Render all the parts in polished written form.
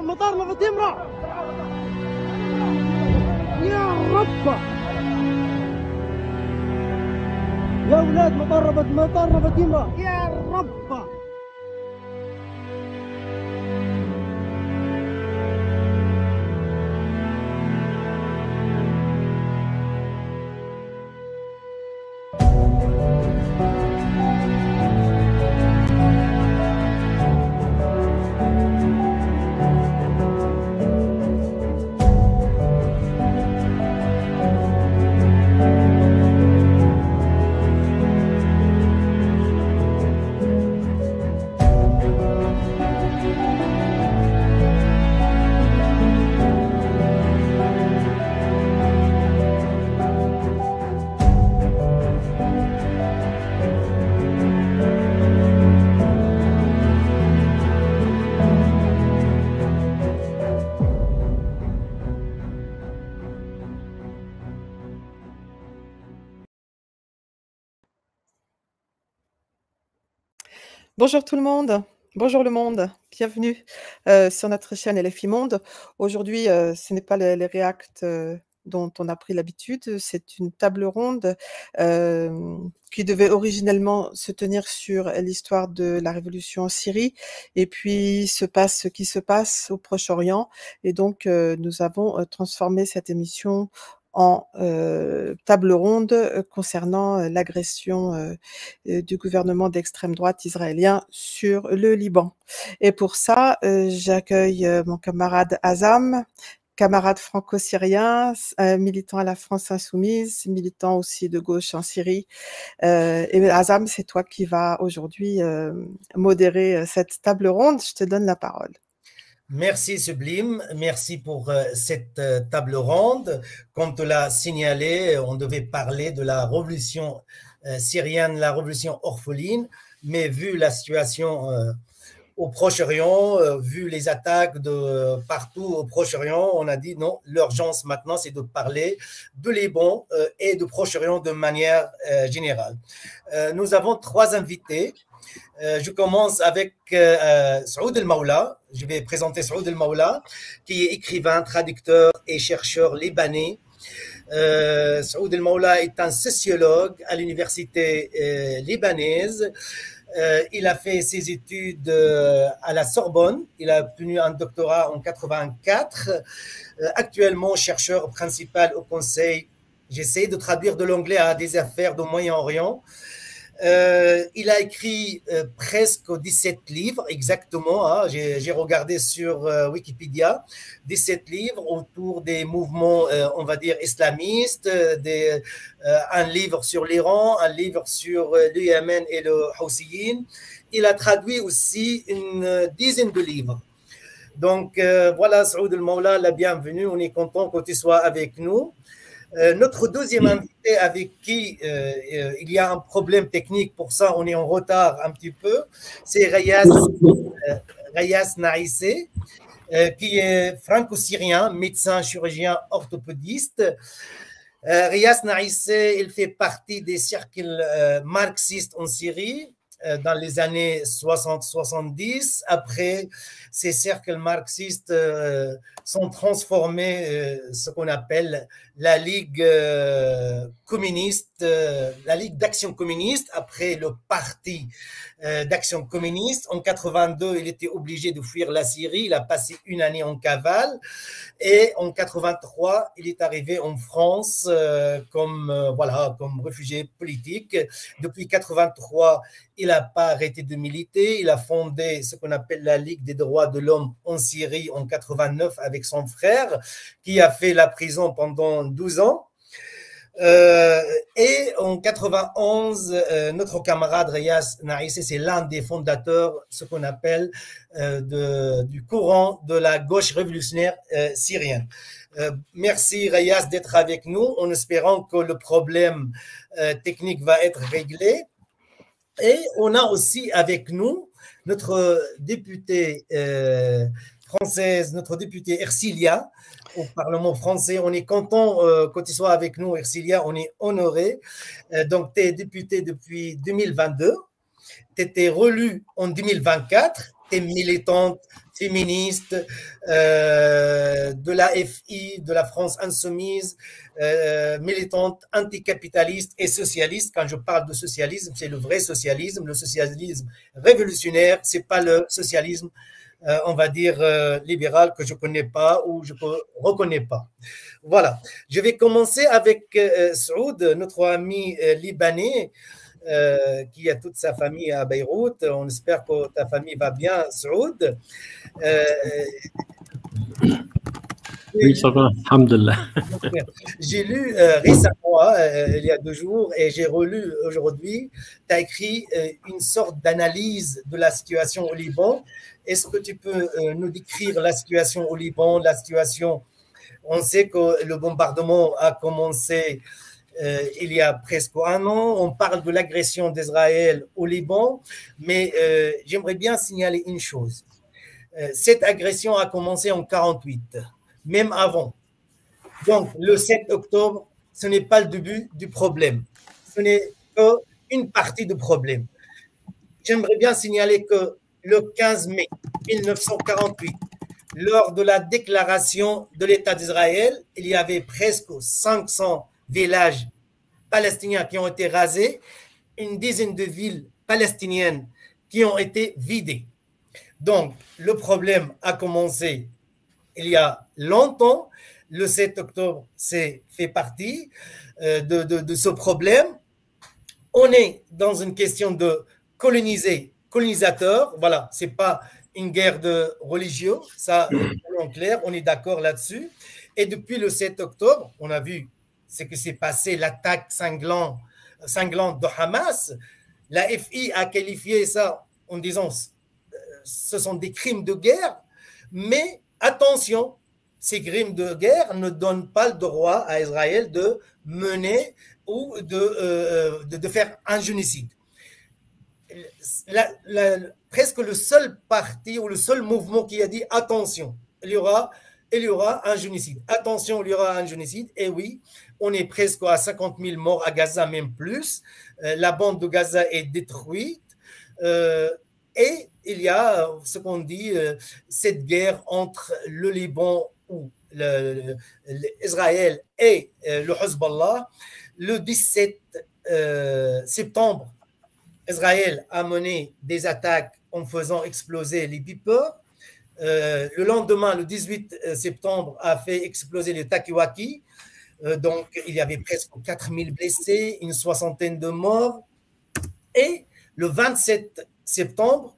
المطار مفاتيح راح. يا رب يا اولاد مطار مفاتيح راح. يا رب. Bonjour tout le monde, bonjour le monde, bienvenue sur notre chaîne LFI Monde. Aujourd'hui, ce n'est pas les React dont on a pris l'habitude, c'est une table ronde qui devait originellement se tenir sur l'histoire de la révolution en Syrie et puis se passe ce qui se passe au Proche-Orient. Et donc, nous avons transformé cette émission en table ronde concernant l'agression du gouvernement d'extrême droite israélien sur le Liban. Et pour ça, j'accueille mon camarade Azam, camarade franco-syrien, militant à la France Insoumise, militant aussi de gauche en Syrie. Et Azam, c'est toi qui vas aujourd'hui modérer cette table ronde. Je te donne la parole. Merci Sublime, merci pour cette table ronde. Comme tu l'as signalé, on devait parler de la révolution syrienne, la révolution orpheline, mais vu la situation au Proche-Orient, vu les attaques de partout au Proche-Orient, on a dit non, l'urgence maintenant c'est de parler de Liban et de Proche-Orient de manière générale. Nous avons trois invités. Je commence avec Saoud El-Maoula. Je vais présenter Saoud El-Maoula, qui est écrivain, traducteur et chercheur libanais. Saoud El-Maoula est un sociologue à l'université libanaise. Il a fait ses études à la Sorbonne. Il a obtenu un doctorat en 84. Actuellement, chercheur principal au Conseil. J'essaie de traduire de l'anglais à des affaires du Moyen-Orient. Il a écrit presque 17 livres, exactement, hein, j'ai regardé sur Wikipédia, 17 livres autour des mouvements, on va dire, islamistes, un livre sur l'Iran, un livre sur le Yémen et le Houthiyyin. Il a traduit aussi une dizaine de livres. Donc voilà, Saoud El-Maoula, la bienvenue, on est content que tu sois avec nous. Notre deuxième invité avec qui il y a un problème technique, pour ça on est en retard un petit peu, c'est Rayas Naïssé, qui est franco-syrien, médecin chirurgien orthopédiste. Rayas Naïssé, il fait partie des cercles marxistes en Syrie dans les années 60-70. Après, ces cercles marxistes sont transformés ce qu'on appelle la Ligue communiste, la Ligue d'action communiste, après le Parti d'action communiste. En 82, il était obligé de fuir la Syrie. Il a passé une année en cavale. Et en 83, il est arrivé en France comme réfugié politique. Depuis 83, il n'a pas arrêté de militer. Il a fondé ce qu'on appelle la Ligue des droits de l'homme en Syrie en 89 avec son frère, qui a fait la prison pendant 12 ans. Et en 91, notre camarade Rayas Naïssé, c'est l'un des fondateurs, ce qu'on appelle du courant de la gauche révolutionnaire syrienne. Merci Rayas d'être avec nous, en espérant que le problème technique va être réglé. Et on a aussi avec nous notre députée française, notre députée Ercilia, au Parlement français. On est content quand tu sois avec nous, Ercilia, on est honoré. Donc, tu es députée depuis 2022, tu étais relue en 2024, tu es militante féministe de la FI, de la France insoumise, militante anticapitaliste et socialiste. Quand je parle de socialisme, c'est le vrai socialisme, le socialisme révolutionnaire, c'est pas le socialisme on va dire, libéral que je ne connais pas ou je ne reconnais pas. Voilà. Je vais commencer avec Saoud, notre ami libanais, qui a toute sa famille à Beyrouth. On espère que ta famille va bien, Saoud. Oui, ça va, alhamdulillah. J'ai lu récemment, il y a 2 jours, et j'ai relu aujourd'hui, tu as écrit une sorte d'analyse de la situation au Liban. Est-ce que tu peux nous décrire la situation au Liban, la situation? On sait que le bombardement a commencé il y a presque 1 an. On parle de l'agression d'Israël au Liban, mais j'aimerais bien signaler une chose. Cette agression a commencé en 1948, même avant. Donc, le 7 octobre, ce n'est pas le début du problème. Ce n'est qu'une partie du problème. J'aimerais bien signaler que le 15 mai 1948, lors de la déclaration de l'État d'Israël, il y avait presque 500 villages palestiniens qui ont été rasés, une dizaine de villes palestiniennes qui ont été vidées. Donc, le problème a commencé il y a longtemps. Le 7 octobre, c'est fait partie de ce problème. On est dans une question de colonisateur. Voilà, ce n'est pas une guerre de religieux, ça, en clair, on est d'accord là-dessus. Et depuis le 7 octobre, on a vu ce qui s'est passé, l'attaque cinglante de Hamas. La FI a qualifié ça en disant ce sont des crimes de guerre, mais attention, ces crimes de guerre ne donnent pas le droit à Israël de mener ou de faire un génocide. Presque le seul parti ou le seul mouvement qui a dit attention, il y aura un génocide. Attention, il y aura un génocide. Et oui, on est presque à 50 000 morts à Gaza, même plus. La bande de Gaza est détruite. Et il y a ce qu'on dit, cette guerre entre le Liban ou Israël et le Hezbollah. Le 17 septembre, Israël a mené des attaques en faisant exploser les beepers. Le lendemain, le 18 septembre, a fait exploser les Takiwaki. Donc, il y avait presque 4000 blessés, une 60aine de morts. Et le 27 septembre,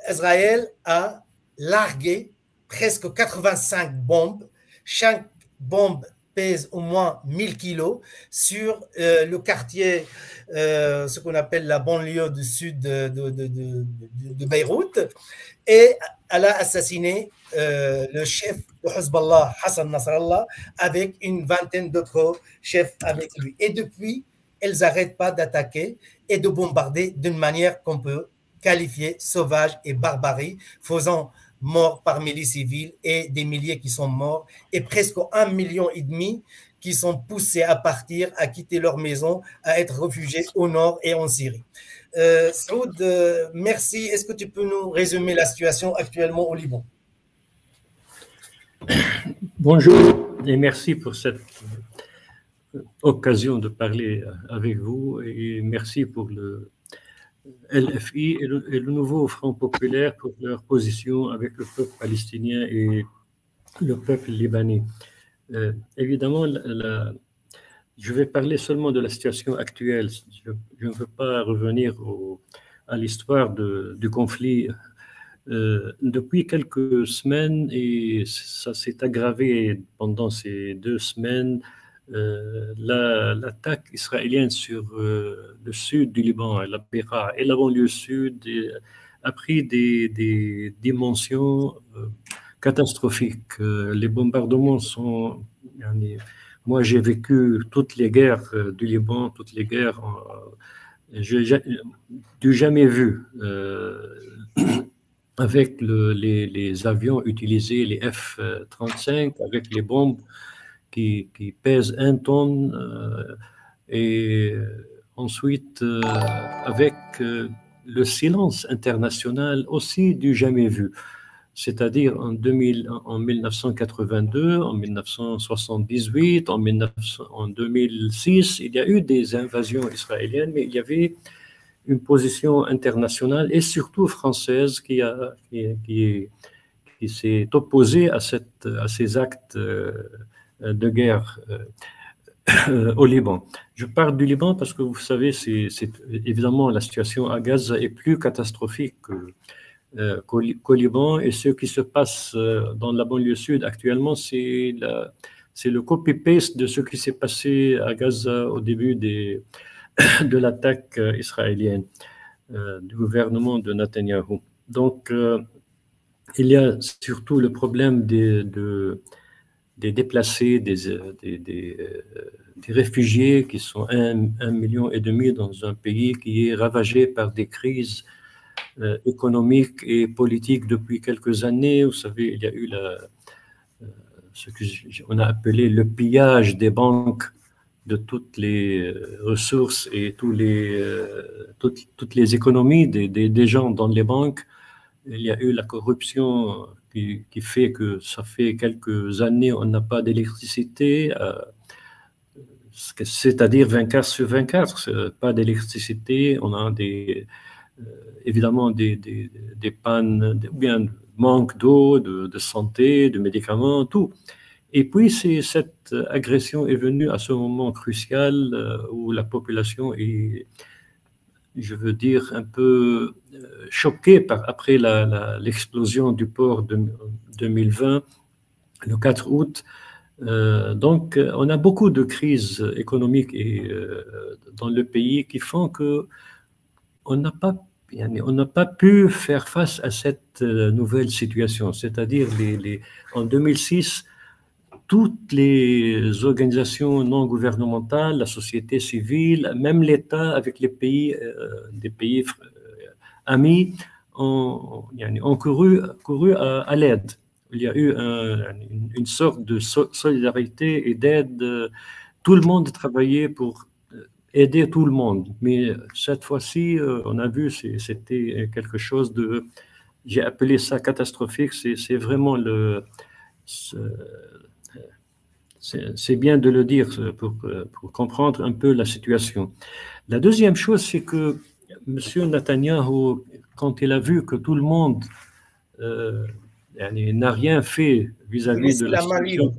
Israël a largué presque 85 bombes. Chaque bombe pèse au moins 1000 kilos sur le quartier, ce qu'on appelle la banlieue du sud de Beyrouth. Et elle a assassiné le chef de Hezbollah, Hassan Nasrallah, avec une vingtaine d'autres chefs avec lui. Et depuis, elles n'arrêtent pas d'attaquer et de bombarder d'une manière qu'on peut qualifier sauvage et barbarie, faisant morts parmi les civils et des milliers qui sont morts et presque 1,5 million qui sont poussés à partir, à quitter leur maison, à être réfugiés au nord et en Syrie. Saoud, merci. Est-ce que tu peux nous résumer la situation actuellement au Liban? Bonjour et merci pour cette occasion de parler avec vous et merci pour le LFI et le nouveau Front populaire pour leur position avec le peuple palestinien et le peuple libanais. Évidemment, je vais parler seulement de la situation actuelle. Je ne veux pas revenir à l'histoire du conflit. Depuis quelques semaines, et ça s'est aggravé pendant ces 2 semaines, l'attaque israélienne sur le sud du Liban, la Bekaa et la banlieue sud, a pris des dimensions catastrophiques. Les bombardements sont... Moi, j'ai vécu toutes les guerres du Liban, toutes les guerres du jamais vu. Avec les avions utilisés, les F-35, avec les bombes qui pèsent 1 tonne, et ensuite avec le silence international aussi du jamais vu. C'est-à-dire en 1982, en 1978, en 2006, il y a eu des invasions israéliennes, mais il y avait une position internationale et surtout française qui s'est opposée à ces actes de guerre au Liban. Je parle du Liban parce que vous savez, c'est évidemment la situation à Gaza est plus catastrophique qu'au Liban, et ce qui se passe dans la banlieue sud actuellement, c'est le copy-paste de ce qui s'est passé à Gaza au début de l'attaque israélienne du gouvernement de Netanyahou. Donc, il y a surtout le problème des déplacés, des réfugiés qui sont 1,5 million dans un pays qui est ravagé par des crises économiques et politiques depuis quelques années. Vous savez, il y a eu ce qu'on a appelé le pillage des banques de toutes les ressources et toutes les économies des gens dans les banques. Il y a eu la corruption qui fait que ça fait quelques années on n'a pas d'électricité, c'est-à-dire 24 sur 24, pas d'électricité. On a évidemment des pannes, ou bien manque d'eau, de santé, de médicaments, tout. Et puis, cette agression est venue à ce moment crucial où la population est, je veux dire, un peu choquée après l'explosion du port de 2020, le 4 août. Donc, on a beaucoup de crises économiques dans le pays qui font qu'on n'a pas pu faire face à cette nouvelle situation. C'est-à-dire, en 2006, toutes les organisations non gouvernementales, la société civile, même l'État avec des pays amis ont couru à l'aide. Il y a eu une sorte de solidarité et d'aide. Tout le monde travaillait pour aider tout le monde. Mais cette fois-ci, on a vu, c'était quelque chose de, j'ai appelé ça catastrophique. C'est vraiment c'est bien de le dire pour comprendre un peu la situation. La deuxième chose, c'est que M. Netanyahou, quand il a vu que tout le monde n'a rien fait vis-à-vis de la situation,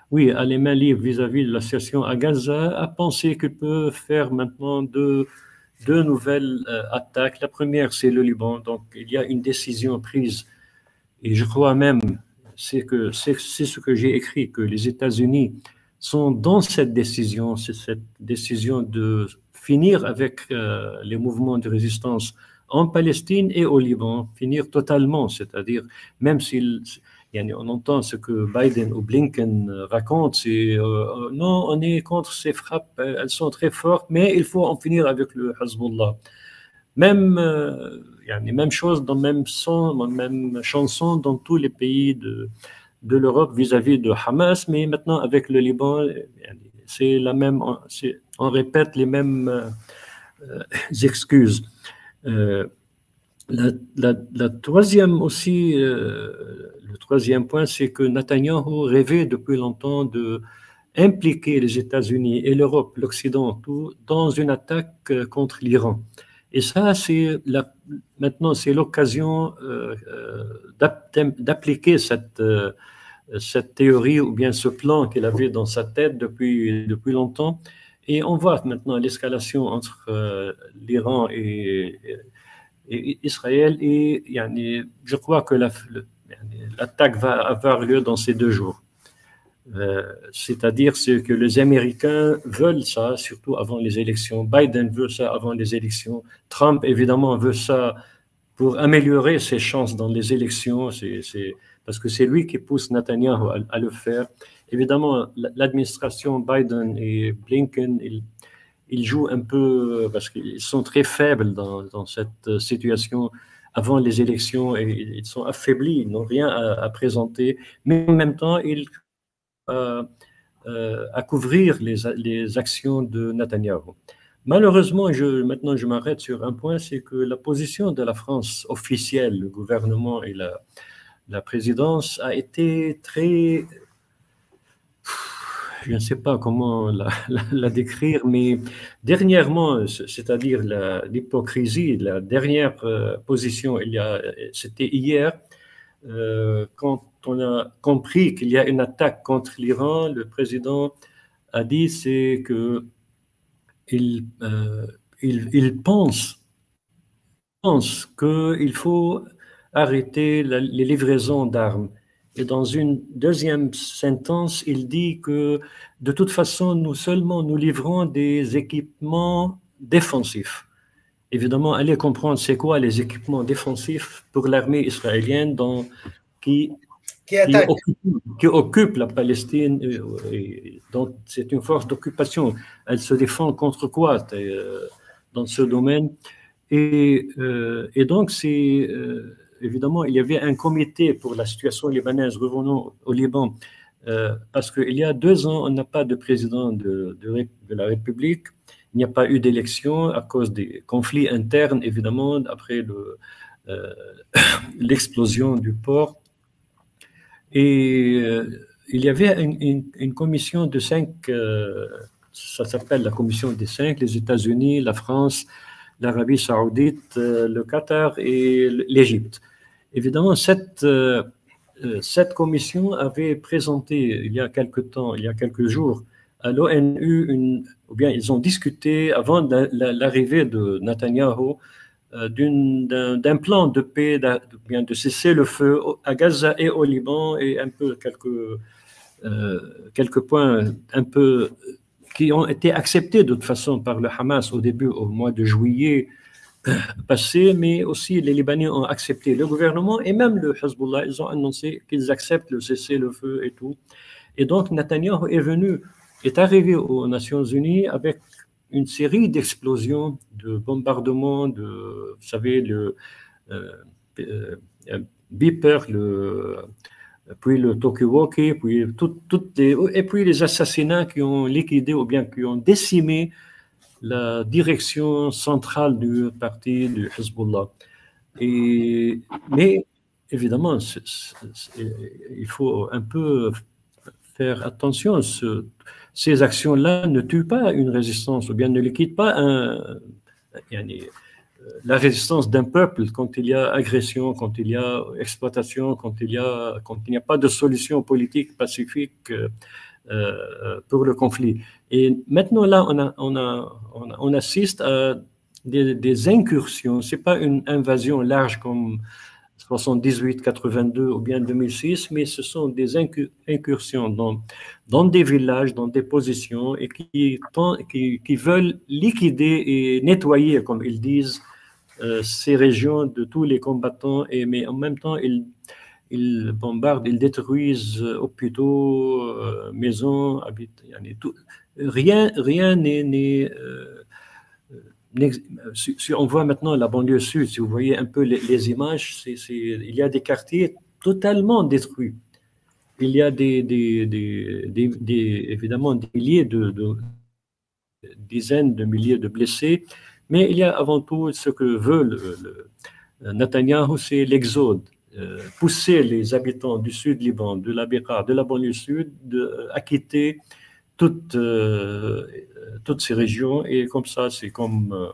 oui, à les mains libres vis-à-vis de la situation à Gaza, a pensé qu'il peut faire maintenant deux nouvelles attaques. La première, c'est le Liban. Donc, il y a une décision prise, et je crois même, c'est ce que j'ai écrit, que les États-Unis sont dans cette décision, c'est cette décision de finir avec les mouvements de résistance en Palestine et au Liban, finir totalement, c'est-à-dire, même on entend ce que Biden ou Blinken racontent, c'est non, on est contre ces frappes, elles sont très fortes, mais il faut en finir avec le Hezbollah. Même chose, même chanson dans tous les pays de l'Europe vis-à-vis de Hamas, mais maintenant avec le Liban, c'est la même, on répète les mêmes excuses. La troisième aussi, le troisième point, c'est que Netanyahou rêvait depuis longtemps de impliquer les États-Unis et l'Europe, l'Occident, tout, dans une attaque contre l'Iran. Et ça, maintenant, c'est l'occasion d'appliquer cette théorie ou bien ce plan qu'il avait dans sa tête depuis longtemps. Et on voit maintenant l'escalation entre l'Iran et Israël. Et je crois que l'attaque va avoir lieu dans ces 2 jours. C'est-à-dire que les Américains veulent ça, surtout avant les élections. Biden veut ça avant les élections. Trump, évidemment, veut ça pour améliorer ses chances dans les élections. Parce que c'est lui qui pousse Netanyahou à le faire. Évidemment, l'administration Biden et Blinken, ils jouent un peu, parce qu'ils sont très faibles dans cette situation avant les élections, et ils sont affaiblis, ils n'ont rien à présenter, mais en même temps, ils à couvrir les actions de Netanyahou. Malheureusement, maintenant je m'arrête sur un point, c'est que la position de la France officielle, le gouvernement et la présidence a été très, je ne sais pas comment la décrire, mais dernièrement, c'est-à-dire l'hypocrisie, la dernière position, c'était hier, quand on a compris qu'il y a une attaque contre l'Iran, le président a dit c'est que il pense qu'il faut arrêter les livraisons d'armes. Et dans une deuxième sentence, il dit que de toute façon, nous livrons des équipements défensifs. Évidemment, allez comprendre c'est quoi les équipements défensifs pour l'armée israélienne qui occupe la Palestine. Donc, c'est une force d'occupation. Elle se défend contre quoi dans ce domaine? Et donc, évidemment, il y avait un comité pour la situation libanaise. Revenons au Liban, parce qu'il y a 2 ans, on n'a pas de président de la République. Il n'y a pas eu d'élection à cause des conflits internes, évidemment, après l'explosion du port. Et il y avait une commission de 5, ça s'appelle la commission des 5, les États-Unis, la France, l'Arabie saoudite, le Qatar et l'Égypte. Évidemment, cette commission avait présenté il y a quelques jours, à l'ONU, ou bien ils ont discuté avant l'arrivée de Netanyahou d'un plan de paix, de cesser le feu à Gaza et au Liban, et un peu quelques points un peu qui ont été acceptés de toute façon par le Hamas au début, au mois de juillet passé, mais aussi les Libanais ont accepté, le gouvernement et même le Hezbollah, ils ont annoncé qu'ils acceptent le cessez-le-feu et tout. Et donc Netanyahou est arrivé aux Nations Unies avec une série d'explosions, de bombardements, vous savez, le Beeper, puis le Tokiwoki, puis et puis les assassinats qui ont liquidé ou bien qui ont décimé la direction centrale du parti du Hezbollah. Mais évidemment, il faut un peu faire attention. Ces actions-là ne tuent pas une résistance ou bien ne liquident pas la résistance d'un peuple quand il y a agression, quand il y a exploitation, quand il n'y a pas de solution politique pacifique pour le conflit. Et maintenant, là, on assiste à des incursions. Ce n'est pas une invasion large comme 78, 82 ou bien 2006, mais ce sont des incursions dans des villages, dans des positions, et qui veulent liquider et nettoyer, comme ils disent, ces régions de tous les combattants, mais en même temps, ils bombardent, ils détruisent hôpitaux, maisons, tout. Rien n'est... Si on voit maintenant la banlieue sud, si vous voyez un peu les images, il y a des quartiers totalement détruits. Il y a évidemment des milliers dizaines de milliers de blessés, mais il y a avant tout ce que veut Netanyahou, c'est l'exode. Pousser les habitants du sud Liban, de la Bekaa, de la banlieue sud, à quitter toutes ces régions, et comme ça, c'est comme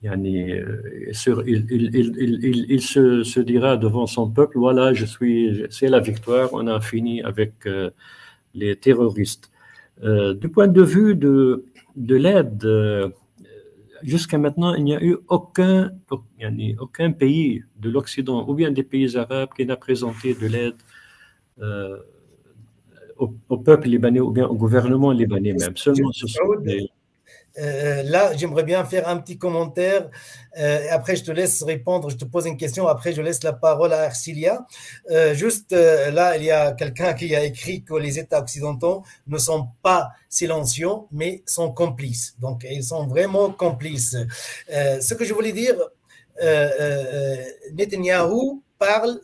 il se dira devant son peuple, voilà, c'est la victoire, on a fini avec les terroristes. Du point de vue de l'aide, jusqu'à maintenant, il n'y a eu aucun pays de l'Occident ou bien des pays arabes qui n'a présenté de l'aide au peuple libanais ou bien au gouvernement libanais même. Seulement, ce sont là, j'aimerais bien faire un petit commentaire. Après, je te laisse répondre. Je te pose une question. Après, je laisse la parole à Arcilia. Juste là, il y a quelqu'un qui a écrit que les États occidentaux ne sont pas silencieux, mais sont complices. Donc, ils sont vraiment complices. Ce que je voulais dire, Netanyahou parle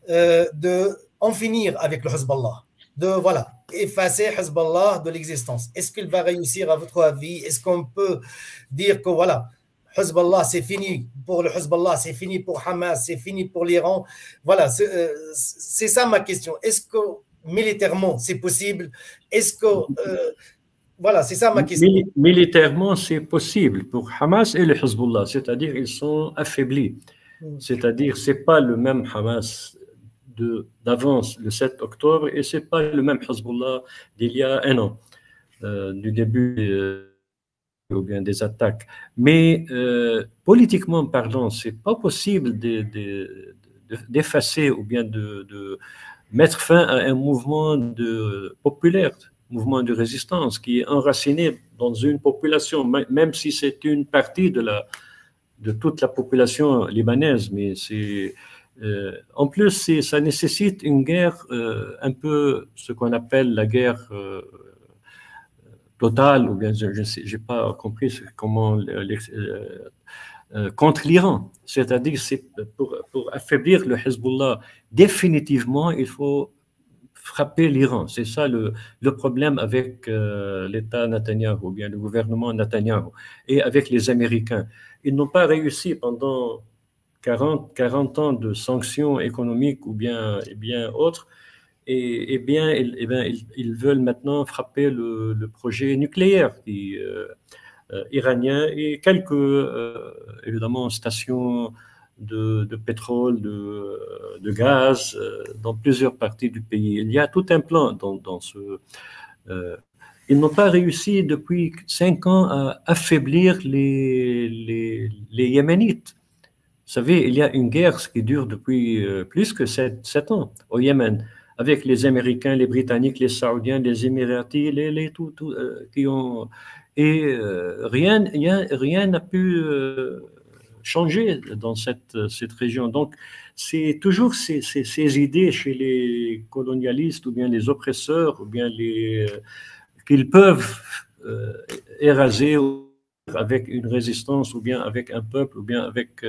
de en finir avec le Hezbollah, de voilà, effacer Hezbollah de l'existence. Est-ce qu'il va réussir à votre avis? Est-ce qu'on peut dire que voilà, Hezbollah c'est fini pour le Hezbollah, c'est fini pour Hamas, c'est fini pour l'Iran? Voilà, c'est ça ma question. Est-ce que militairement c'est possible? Est-ce que voilà, c'est ça ma question. Militairement, c'est possible pour Hamas et le Hezbollah, c'est-à-dire ils sont affaiblis. C'est-à-dire c'est pas le même Hamas d'avance le 7 octobre et c'est pas le même Hezbollah d'il y a un an, du début ou bien des attaques. Mais politiquement parlant, c'est pas possible d'effacer ou bien de mettre fin à un mouvement populaire, mouvement de résistance qui est enraciné dans une population, même si c'est une partie de toute la population libanaise, mais c'est en plus, ça nécessite une guerre un peu ce qu'on appelle la guerre totale, ou bien je n'ai pas compris comment contre l'Iran. C'est-à-dire c'est pour affaiblir le Hezbollah définitivement, il faut frapper l'Iran. C'est ça le problème avec l'État Netanyahou, ou bien le gouvernement Netanyahou, et avec les Américains. Ils n'ont pas réussi pendant 40 ans de sanctions économiques ou bien autres, et bien ils veulent maintenant frapper le projet nucléaire iranien et quelques évidemment stations de pétrole, de gaz dans plusieurs parties du pays. Il y a tout un plan dans ce... ils n'ont pas réussi depuis 5 ans à affaiblir les Yéménites. Vous savez, il y a une guerre qui dure depuis plus que 7 ans au Yémen, avec les Américains, les Britanniques, les Saoudiens, les Émiratis, qui ont... Et rien n'a pu changer dans cette région. Donc, c'est toujours ces idées chez les colonialistes ou bien les oppresseurs ou bien qu'ils peuvent éraser avec une résistance ou bien avec un peuple ou bien avec...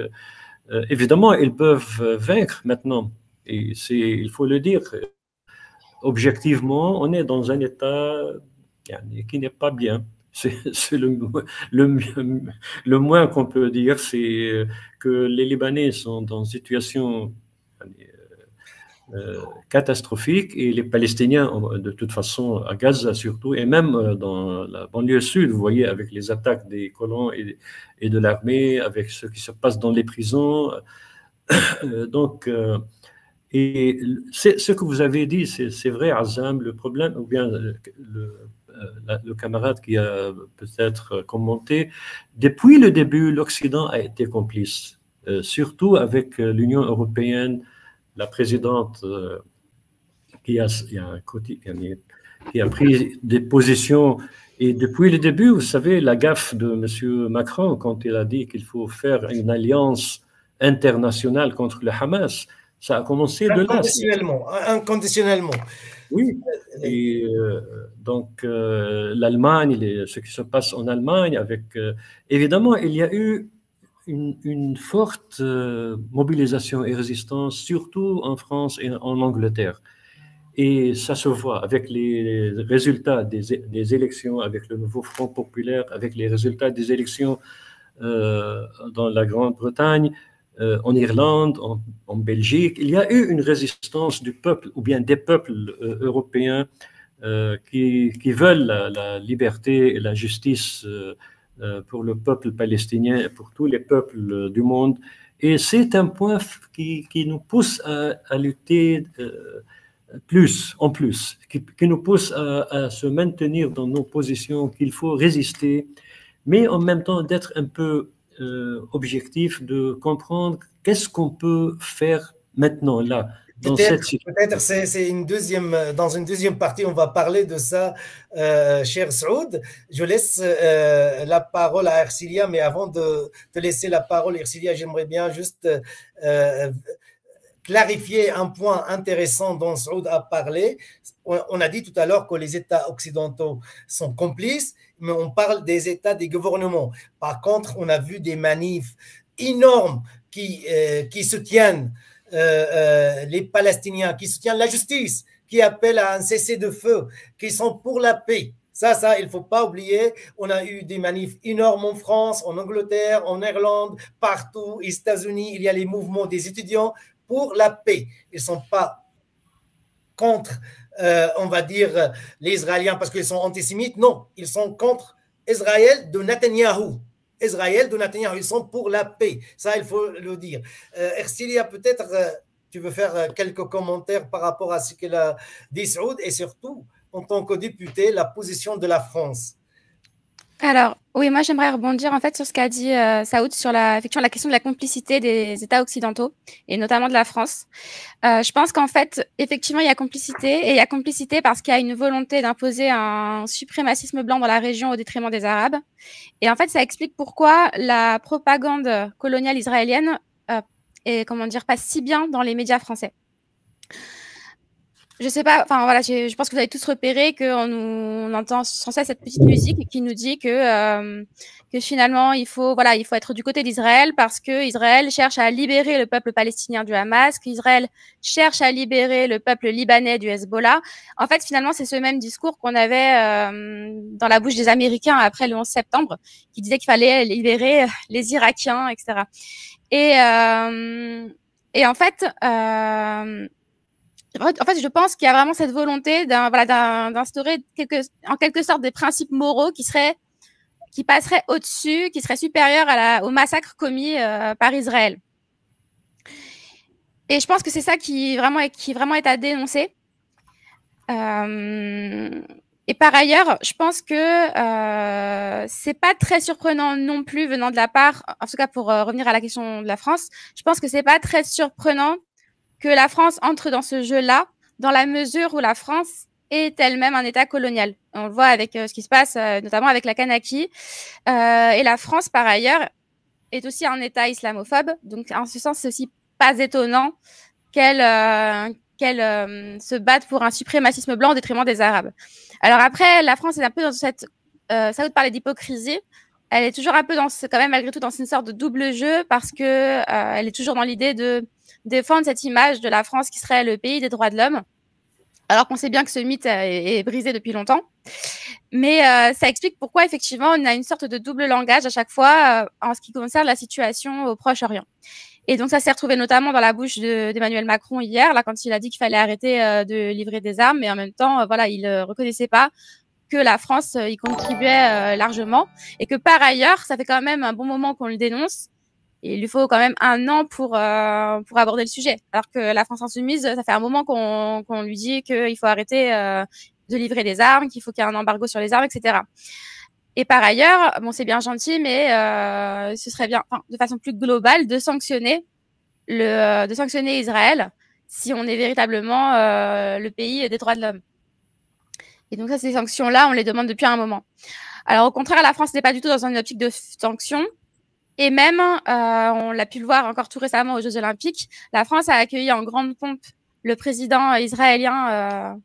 évidemment, ils peuvent vaincre maintenant. Et il faut le dire, objectivement, on est dans un état qui n'est pas bien. C'est le moins qu'on peut dire, c'est que les Libanais sont dans une situation catastrophique et les Palestiniens, de toute façon, à Gaza surtout, et même dans la banlieue sud, vous voyez, avec les attaques des colons et de l'armée, avec ce qui se passe dans les prisons. Donc, et ce que vous avez dit, c'est vrai, Azam, le problème, ou bien le camarade qui a peut-être commenté, depuis le début, l'Occident a été complice, surtout avec l'Union européenne, la présidente qui a pris des positions. Et depuis le début, vous savez, la gaffe de M. Macron, quand il a dit qu'il faut faire une alliance internationale contre le Hamas, ça a commencé de là. Inconditionnellement. Oui. Et donc, l'Allemagne, ce qui se passe en Allemagne, évidemment, il y a eu une forte mobilisation et résistance, surtout en France et en Angleterre. Et ça se voit avec les résultats des élections, avec le nouveau Front populaire, avec les résultats des élections dans la Grande-Bretagne, en Irlande, en Belgique. Il y a eu une résistance du peuple, ou bien des peuples européens qui veulent la liberté et la justice pour le peuple palestinien et pour tous les peuples du monde. Et c'est un point qui nous pousse à lutter en plus, qui nous pousse à se maintenir dans nos positions, qu'il faut résister, mais en même temps d'être un peu objectif, de comprendre qu'est-ce qu'on peut faire maintenant, là, dans cette situation. Peut-être c'est une deuxième, dans une deuxième partie, on va parler de ça, cher Saoud. Je laisse la parole à Ercilia, mais avant de te laisser la parole, Ercilia, j'aimerais bien juste clarifier un point intéressant dont Saoud a parlé. On a dit tout à l'heure que les États occidentaux sont complices, mais on parle des États, des gouvernements. Par contre, on a vu des manifs énormes qui soutiennent les Palestiniens, qui soutiennent la justice, qui appellent à un cessez-le-feu, qui sont pour la paix. Ça, il ne faut pas oublier. On a eu des manifs énormes en France, en Angleterre, en Irlande, partout, aux États-Unis. Il y a les mouvements des étudiants pour la paix. Ils ne sont pas contre, on va dire, les Israéliens parce qu'ils sont antisémites. Non, ils sont contre Israël de Netanyahou. Israël de Netanyahou, ils sont pour la paix. Ça, il faut le dire. Ercilia, peut-être tu veux faire quelques commentaires par rapport à ce qu'il a dit Saoud et surtout, en tant que député, la position de la France. Alors, oui, moi j'aimerais rebondir en fait sur ce qu'a dit Saoud sur effectivement la question de la complicité des États occidentaux et notamment de la France. Je pense qu'en fait, effectivement, il y a complicité et il y a complicité parce qu'il y a une volonté d'imposer un suprémacisme blanc dans la région au détriment des Arabes. Et en fait, ça explique pourquoi la propagande coloniale israélienne passe si bien dans les médias français. Je sais pas, enfin voilà, je pense que vous avez tous repéré qu'on entend sans cesse cette petite musique qui nous dit que finalement il faut être du côté d'Israël parce que Israël cherche à libérer le peuple palestinien du Hamas, qu'Israël cherche à libérer le peuple libanais du Hezbollah. En fait, finalement, c'est ce même discours qu'on avait dans la bouche des Américains après le 11 septembre, qui disait qu'il fallait libérer les Irakiens, etc. Et en fait, je pense qu'il y a vraiment cette volonté d'instaurer en quelque sorte des principes moraux qui passeraient au-dessus, qui seraient supérieurs au massacre commis par Israël. Et je pense que c'est ça qui vraiment est à dénoncer. Et par ailleurs, je pense que c'est pas très surprenant non plus venant de la part, en tout cas pour revenir à la question de la France, je pense que c'est pas très surprenant que la France entre dans ce jeu-là, dans la mesure où la France est elle-même un État colonial. On le voit avec ce qui se passe, notamment avec la Kanaki. Et la France, par ailleurs, est aussi un État islamophobe. Donc, en ce sens, c'est aussi pas étonnant qu'elle se batte pour un suprémacisme blanc au détriment des Arabes. Alors après, la France est un peu dans cette... Saoud parlait d'hypocrisie. Elle est toujours un peu quand même, malgré tout, dans une sorte de double jeu parce que elle est toujours dans l'idée de défendre cette image de la France qui serait le pays des droits de l'homme, alors qu'on sait bien que ce mythe est brisé depuis longtemps. Mais ça explique pourquoi, effectivement, on a une sorte de double langage à chaque fois en ce qui concerne la situation au Proche-Orient. Et donc, ça s'est retrouvé notamment dans la bouche d'Emmanuel Macron hier, là, quand il a dit qu'il fallait arrêter de livrer des armes, mais en même temps, il ne reconnaissait pas que la France y contribuait largement et que, par ailleurs, ça fait quand même un bon moment qu'on le dénonce. Et il lui faut quand même 1 an pour aborder le sujet. Alors que la France insoumise, ça fait un moment qu'on lui dit qu'il faut arrêter de livrer des armes, qu'il faut qu'il y ait un embargo sur les armes, etc. Et par ailleurs, bon, c'est bien gentil, mais ce serait bien, de façon plus globale, de sanctionner Israël si on est véritablement le pays des droits de l'homme. Et donc ça, ces sanctions-là, on les demande depuis un moment. Alors au contraire, la France n'est pas du tout dans une optique de sanctions. Et même, on l'a pu le voir encore tout récemment aux Jeux Olympiques, la France a accueilli en grande pompe le président israélien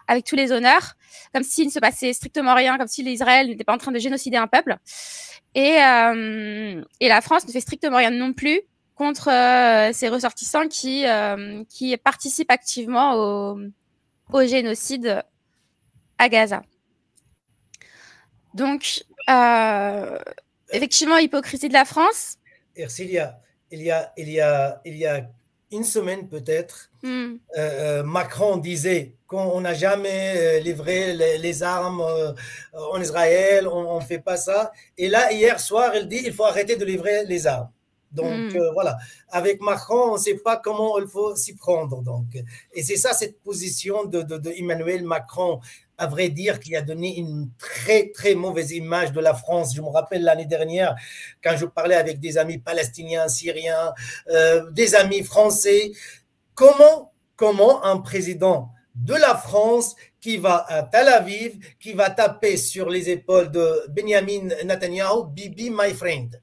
avec tous les honneurs, comme s'il ne se passait strictement rien, comme si l'Israël n'était pas en train de génocider un peuple. Et la France ne fait strictement rien non plus contre ses ressortissants qui participent activement au génocide à Gaza. Donc, effectivement, hypocrisie de la France. Ercilia, il y a une semaine peut-être, Macron disait qu'on n'a jamais livré les armes en Israël, on ne fait pas ça. Et là, hier soir, il dit qu'il faut arrêter de livrer les armes. Donc voilà, avec Macron, on ne sait pas comment il faut s'y prendre. Donc. Et c'est ça, cette position de Emmanuel Macron, à vrai dire, qui a donné une très, très mauvaise image de la France. Je me rappelle l'année dernière, quand je parlais avec des amis palestiniens, syriens, des amis français, comment un président de la France qui va à Tel Aviv, qui va taper sur les épaules de Benjamin Netanyahu, Bibi, my friend.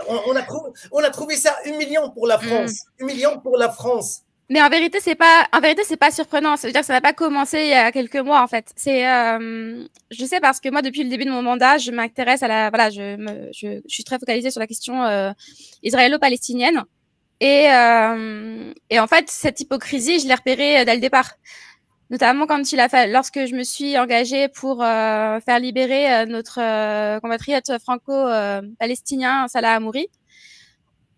On a trouvé ça humiliant pour la France. Humiliant pour la France. Mais en vérité, c'est pas surprenant. Ça veut dire que ça n'a pas commencé il y a quelques mois, en fait. Je sais parce que moi, depuis le début de mon mandat, je m'intéresse à je suis très focalisée sur la question israélo-palestinienne. Et en fait, cette hypocrisie, je l'ai repérée dès le départ. Notamment quand lorsque je me suis engagée pour faire libérer notre compatriote franco-palestinien Salah Hamouri.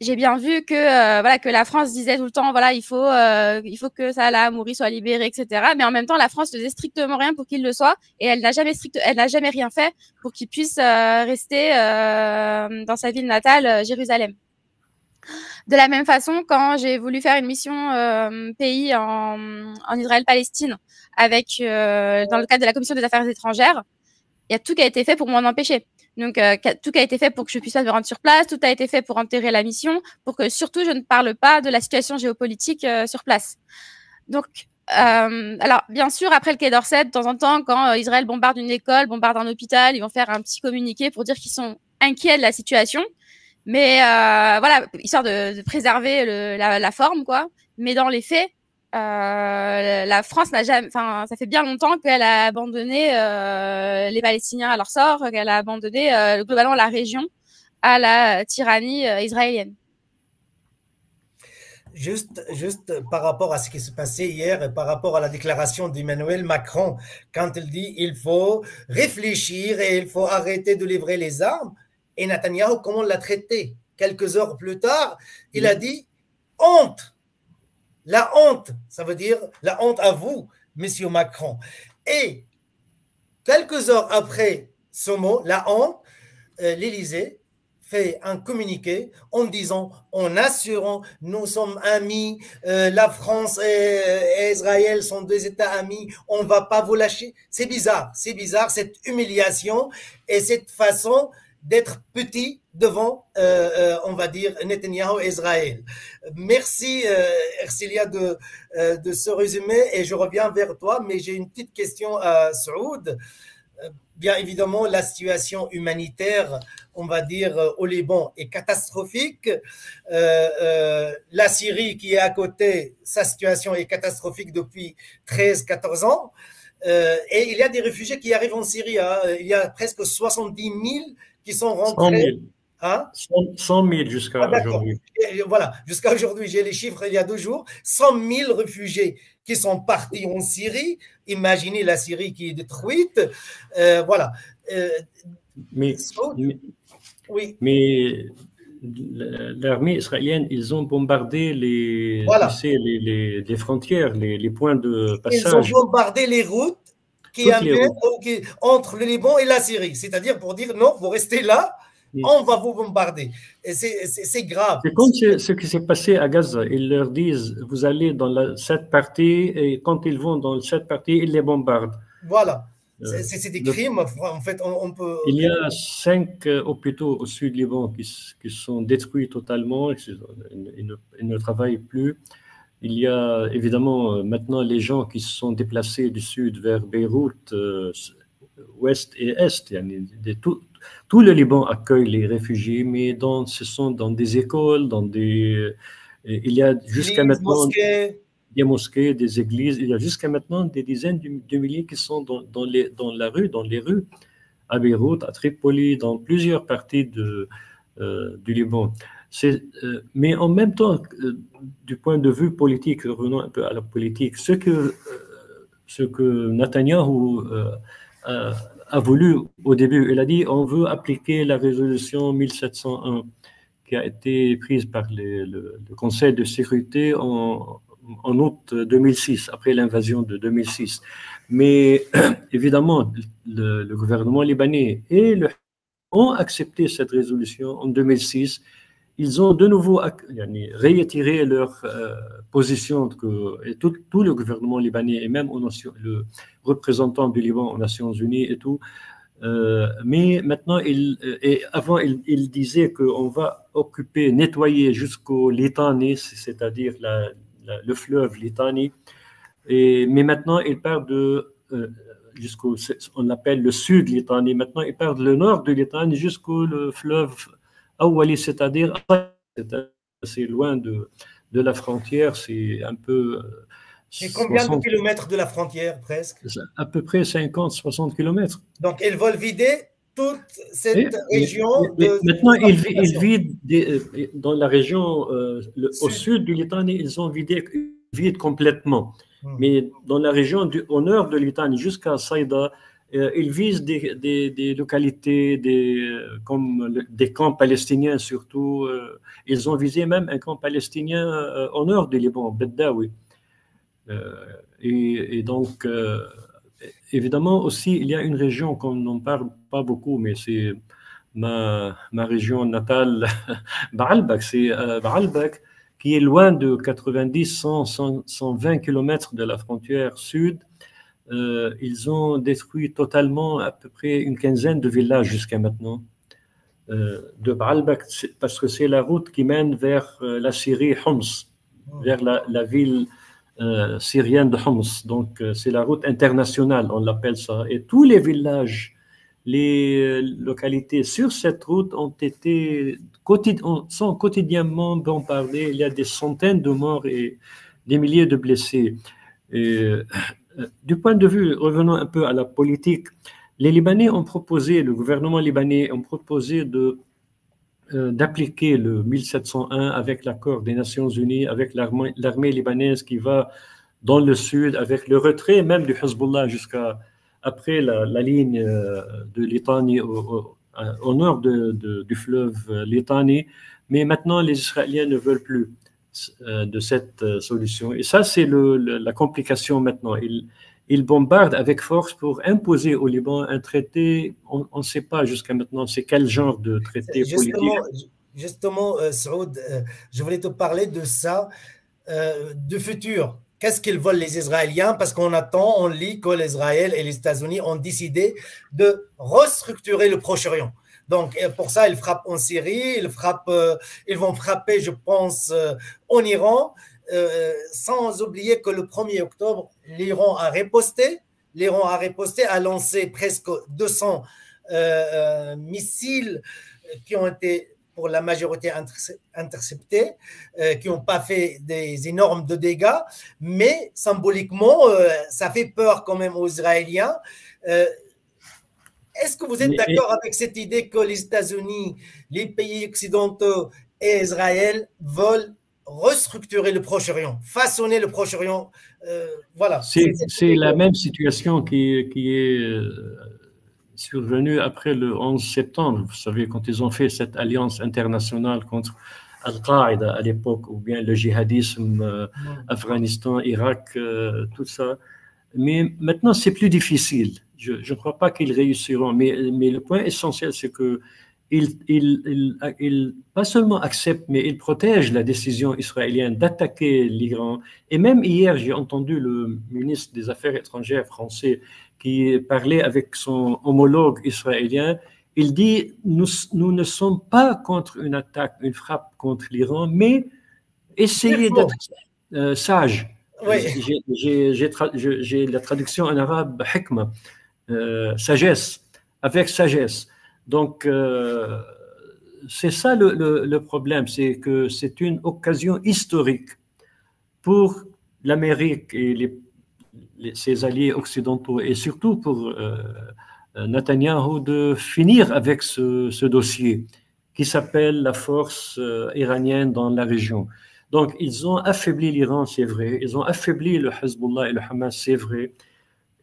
J'ai bien vu que la France disait tout le temps il faut que Salah Hamouri soit libéré, etc. Mais en même temps, la France ne faisait strictement rien pour qu'il le soit, et elle n'a jamais rien fait pour qu'il puisse rester dans sa ville natale, Jérusalem. De la même façon, quand j'ai voulu faire une mission pays en Israël-Palestine avec dans le cadre de la Commission des Affaires étrangères, il y a tout qui a été fait pour m'en empêcher. Donc, tout a été fait pour que je puisse pas me rendre sur place, tout a été fait pour enterrer la mission, pour que surtout je ne parle pas de la situation géopolitique sur place. Donc, alors, bien sûr, après le Quai d'Orsay, de temps en temps, quand Israël bombarde une école, bombarde un hôpital, ils vont faire un petit communiqué pour dire qu'ils sont inquiets de la situation. Mais histoire de préserver la forme, quoi. Mais dans les faits, la France n'a jamais, ça fait bien longtemps qu'elle a abandonné les Palestiniens à leur sort, qu'elle a abandonné globalement la région à la tyrannie israélienne. Juste par rapport à ce qui s'est passé hier et par rapport à la déclaration d'Emmanuel Macron, quand il dit il faut réfléchir et il faut arrêter de livrer les armes, et Netanyahou, comment l'a traité? Quelques heures plus tard, il a dit honte. La honte, ça veut dire la honte à vous, monsieur Macron. Et quelques heures après ce mot, la honte, l'Élysée fait un communiqué en disant, en assurant, nous sommes amis, la France et Israël sont deux États amis, on ne va pas vous lâcher. C'est bizarre, cette humiliation et cette façon d'être petit devant, on va dire, Netanyahou et Israël. Merci, Ercilia, de ce résumé, et je reviens vers toi, mais j'ai une petite question à Saoud. Bien évidemment, la situation humanitaire, on va dire, au Liban est catastrophique. La Syrie qui est à côté, sa situation est catastrophique depuis 13-14 ans. Et il y a des réfugiés qui arrivent en Syrie. Hein. Il y a presque 70 000 qui sont rentrés. 100 000 jusqu'à aujourd'hui. Voilà, jusqu'à aujourd'hui, j'ai les chiffres il y a 2 jours. 100 000 réfugiés qui sont partis en Syrie. Imaginez la Syrie qui est détruite. Voilà. Mais l'armée israélienne, ils ont bombardé les frontières, les points de passage. Ils ont bombardé les routes qui amènent entre le Liban et la Syrie. C'est-à-dire pour dire non, vous restez là, on va vous bombarder. Et c'est grave. C'est comme ce qui s'est passé à Gaza. Ils leur disent, vous allez dans cette partie, et quand ils vont dans cette partie, ils les bombardent. Voilà. C'est des crimes, en fait, on peut... Il y a 5 hôpitaux au sud du Liban qui sont détruits totalement, ils ne travaillent plus. Il y a évidemment maintenant les gens qui se sont déplacés du sud vers Beyrouth, ouest et est. Tout le Liban accueille les réfugiés, mais ce sont dans des écoles, il y a jusqu'à maintenant des mosquées, des églises. Il y a jusqu'à maintenant des dizaines de milliers qui sont dans les rues, à Beyrouth, à Tripoli, dans plusieurs parties du Liban. Mais en même temps, du point de vue politique, revenons un peu à la politique, ce que Netanyahou a voulu au début, il a dit on veut appliquer la résolution 1701 qui a été prise par le Conseil de sécurité en août 2006, après l'invasion de 2006. Mais évidemment, le gouvernement libanais ont accepté cette résolution en 2006. Ils ont de nouveau réitéré leur position, et tout le gouvernement libanais, et même le représentant du Liban aux Nations Unies et tout. Mais maintenant, avant, il disait qu'on va nettoyer jusqu'au Litani, c'est-à-dire le fleuve Litani. Mais maintenant, ils partent jusqu'au, on l'appelle le sud Litani. Maintenant, ils partent le nord de Litani jusqu'au fleuve Awali, c'est-à-dire assez loin de la frontière. C'est un peu. C'est combien de kilomètres de la frontière, presque? À peu près 50-60 kilomètres. Donc, ils veulent vider toute cette région. Maintenant, ils vident dans la région au sud du Litani, ils ont vidé complètement. Mais dans la région au nord de Litani jusqu'à Saïda, ils visent des localités, comme des camps palestiniens surtout. Ils ont visé même un camp palestinien au nord du Liban, Beddawi. Et donc, évidemment aussi, il y a une région qu'on n'en parle pas beaucoup, mais c'est ma région natale, Baalbek. C'est Baalbek, qui est loin de 90, 120 km de la frontière sud. Ils ont détruit totalement à peu près une quinzaine de villages jusqu'à maintenant de Baalbek, parce que c'est la route qui mène vers la Syrie, Homs, vers la ville syrienne de Homs. Donc, c'est la route internationale, on l'appelle ça. Et tous les villages, les localités sur cette route sont quotidiennement bombardées. Il y a des centaines de morts et des milliers de blessés. Et, du point de vue, revenons un peu à la politique, les Libanais ont proposé, le gouvernement libanais a proposé d'appliquer le 1701 avec l'accord des Nations Unies, avec l'armée libanaise qui va dans le sud, avec le retrait même du Hezbollah jusqu'à après la ligne de Litani au nord du fleuve Litani. Mais maintenant, les Israéliens ne veulent plus de cette solution. Et ça, c'est la complication maintenant. Ils bombardent avec force pour imposer au Liban un traité. On ne sait pas jusqu'à maintenant c'est quel genre de traité politique. Justement, Saoud, je voulais te parler de ça, du futur. Qu'est-ce qu'ils veulent les Israéliens? Parce on lit que l'Israël et les États-Unis ont décidé de restructurer le Proche-Orient. Donc, pour ça, ils frappent en Syrie, ils vont frapper, je pense, en Iran, sans oublier que le 1er octobre, l'Iran a riposté. L'Iran a riposté, a lancé presque 200 missiles qui ont été, pour la majorité, interceptés, qui n'ont pas fait des énormes dégâts, mais symboliquement, ça fait peur quand même aux Israéliens. Est-ce que vous êtes d'accord avec cette idée que les États-Unis, les pays occidentaux et Israël veulent restructurer le Proche-Orient, façonner le Proche-Orient? Voilà. C'est la même situation qui est survenue après le 11 septembre. Vous savez, quand ils ont fait cette alliance internationale contre Al-Qaïda à l'époque, ou bien le djihadisme, Afghanistan, Irak, tout ça. Mais maintenant, c'est plus difficile. Je ne crois pas qu'ils réussiront, mais le point essentiel, c'est que ils pas seulement acceptent, mais ils protègent la décision israélienne d'attaquer l'Iran. Et même hier, j'ai entendu le ministre des Affaires étrangères français qui parlait avec son homologue israélien. Il dit, nous ne sommes pas contre une attaque, une frappe contre l'Iran, mais essayez d'être sage. Oui. J'ai la traduction en arabe, hikma, sagesse, avec sagesse. Donc, c'est ça le problème, c'est que c'est une occasion historique pour l'Amérique et ses alliés occidentaux, et surtout pour Netanyahou, de finir avec ce dossier qui s'appelle la force iranienne dans la région. Donc, ils ont affaibli l'Iran, c'est vrai, ils ont affaibli le Hezbollah et le Hamas, c'est vrai.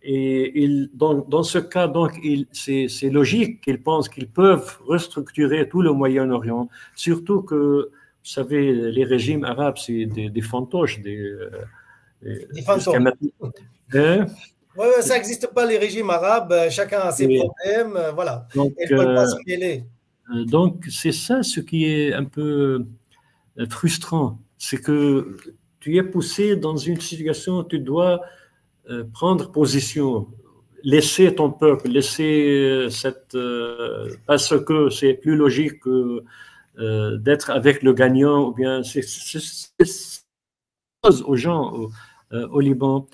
Et dans ce cas, donc, c'est logique qu'ils pensent qu'ils peuvent restructurer tout le Moyen-Orient, surtout que, vous savez, les régimes arabes, c'est des fantoches. Des fantômes. Oui, ça n'existe pas, les régimes arabes, chacun a ses problèmes, voilà. Donc, ils ne peuvent pas se mêler. Donc, c'est ça ce qui est un peu frustrant, c'est que tu es poussé dans une situation où tu dois prendre position, laisser ton peuple, laisser parce que c'est plus logique que d'être avec le gagnant, ou bien c'est aux gens au Liban.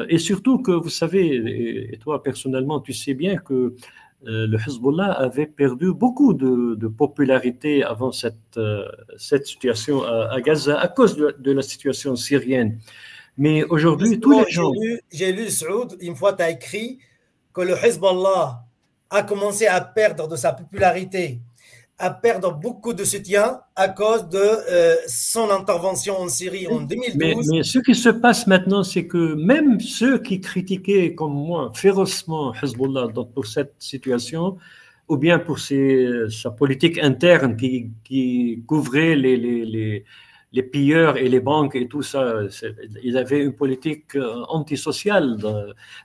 Et surtout que vous savez, et toi personnellement, tu sais bien que le Hezbollah avait perdu beaucoup de popularité avant cette situation à Gaza à cause de la situation syrienne. Mais aujourd'hui, tous les gens... J'ai lu, Saoud, une fois tu as écrit que le Hezbollah a commencé à perdre de sa popularité, à perdre beaucoup de soutien à cause de son intervention en Syrie en 2012. Mais ce qui se passe maintenant, c'est que même ceux qui critiquaient, comme moi, férocement Hezbollah pour cette situation, ou bien pour sa politique interne qui couvrait les pilleurs et les banques et tout ça, ils avaient une politique antisociale,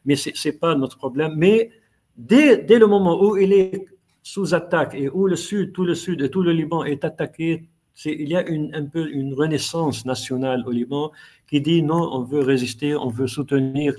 mais ce n'est pas notre problème. Mais dès le moment où il est sous attaque et où tout le sud et tout le Liban est attaqué, il y a un peu une renaissance nationale au Liban qui dit non, on veut résister, on veut soutenir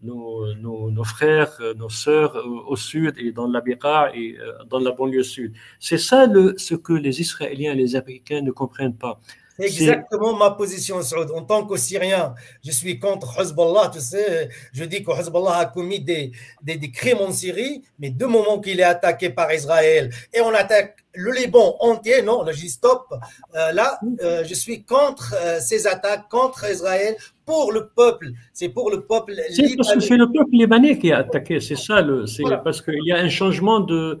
nos frères, nos sœurs au sud et dans la Bekaa et dans la banlieue sud. C'est ça ce que les Israéliens et les Américains ne comprennent pas. C'est exactement ma position, Saoud. En tant que Syrien, je suis contre Hezbollah, tu sais. Je dis que Hezbollah a commis des crimes en Syrie, mais du moment qu'il est attaqué par Israël et on attaque le Liban entier, non, là, j'y stop. Je suis contre ces attaques, contre Israël, pour le peuple. C'est pour le peuple libanais. C'est parce que c'est le peuple libanais qui a attaqué, c'est ça. Voilà. Parce qu'il y a un changement de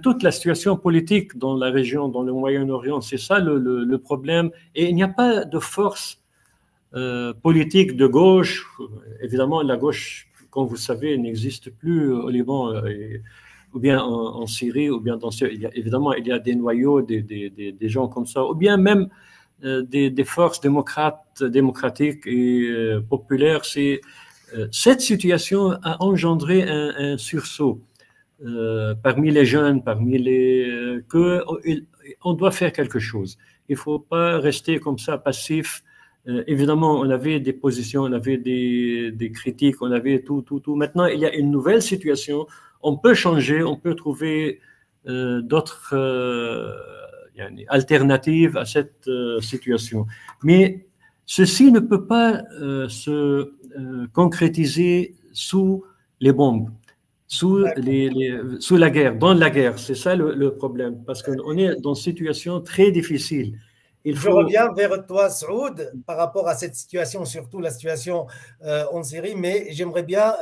toute la situation politique dans la région, dans le Moyen-Orient. C'est ça le problème. Et il n'y a pas de force politique de gauche. Évidemment, la gauche, comme vous savez, n'existe plus au Liban, ou bien en Syrie, ou bien dans Syrie. Évidemment, il y a des noyaux, des gens comme ça, ou bien même des forces démocratiques et populaires. Cette situation a engendré un sursaut. Parmi les jeunes, on doit faire quelque chose. Il ne faut pas rester comme ça passif. Évidemment, on avait des positions, on avait des critiques, on avait tout. Maintenant, il y a une nouvelle situation. On peut changer, on peut trouver d'autres alternatives à cette situation. Mais ceci ne peut pas se concrétiser sous les bombes. Sous la guerre, dans la guerre, c'est ça le problème, parce qu'on est dans une situation très difficile. Je reviens vers toi, Saoud, par rapport à cette situation, surtout la situation en Syrie, mais j'aimerais bien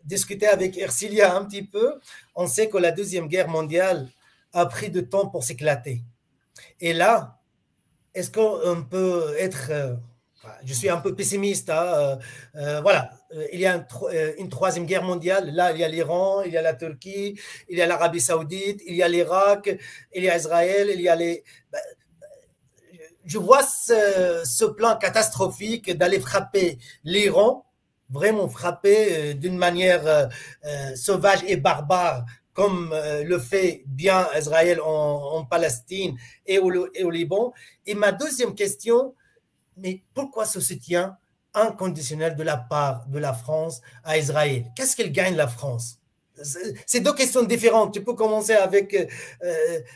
discuter avec Ercilia un petit peu. On sait que la Deuxième Guerre mondiale a pris du temps pour s'éclater. Et là, est-ce qu'on peut être... je suis un peu pessimiste. Voilà, il y a une troisième guerre mondiale. Là, il y a l'Iran, il y a la Turquie, il y a l'Arabie Saoudite, il y a l'Irak, il y a Israël, il y a les... Je vois ce plan catastrophique d'aller frapper l'Iran, vraiment frapper d'une manière sauvage et barbare, comme le fait bien Israël en Palestine et au Liban. Et ma deuxième question, mais pourquoi ce soutien inconditionnel de la part de la France à Israël? Qu'est-ce qu'elle gagne, la France? C'est deux questions différentes. Tu peux commencer avec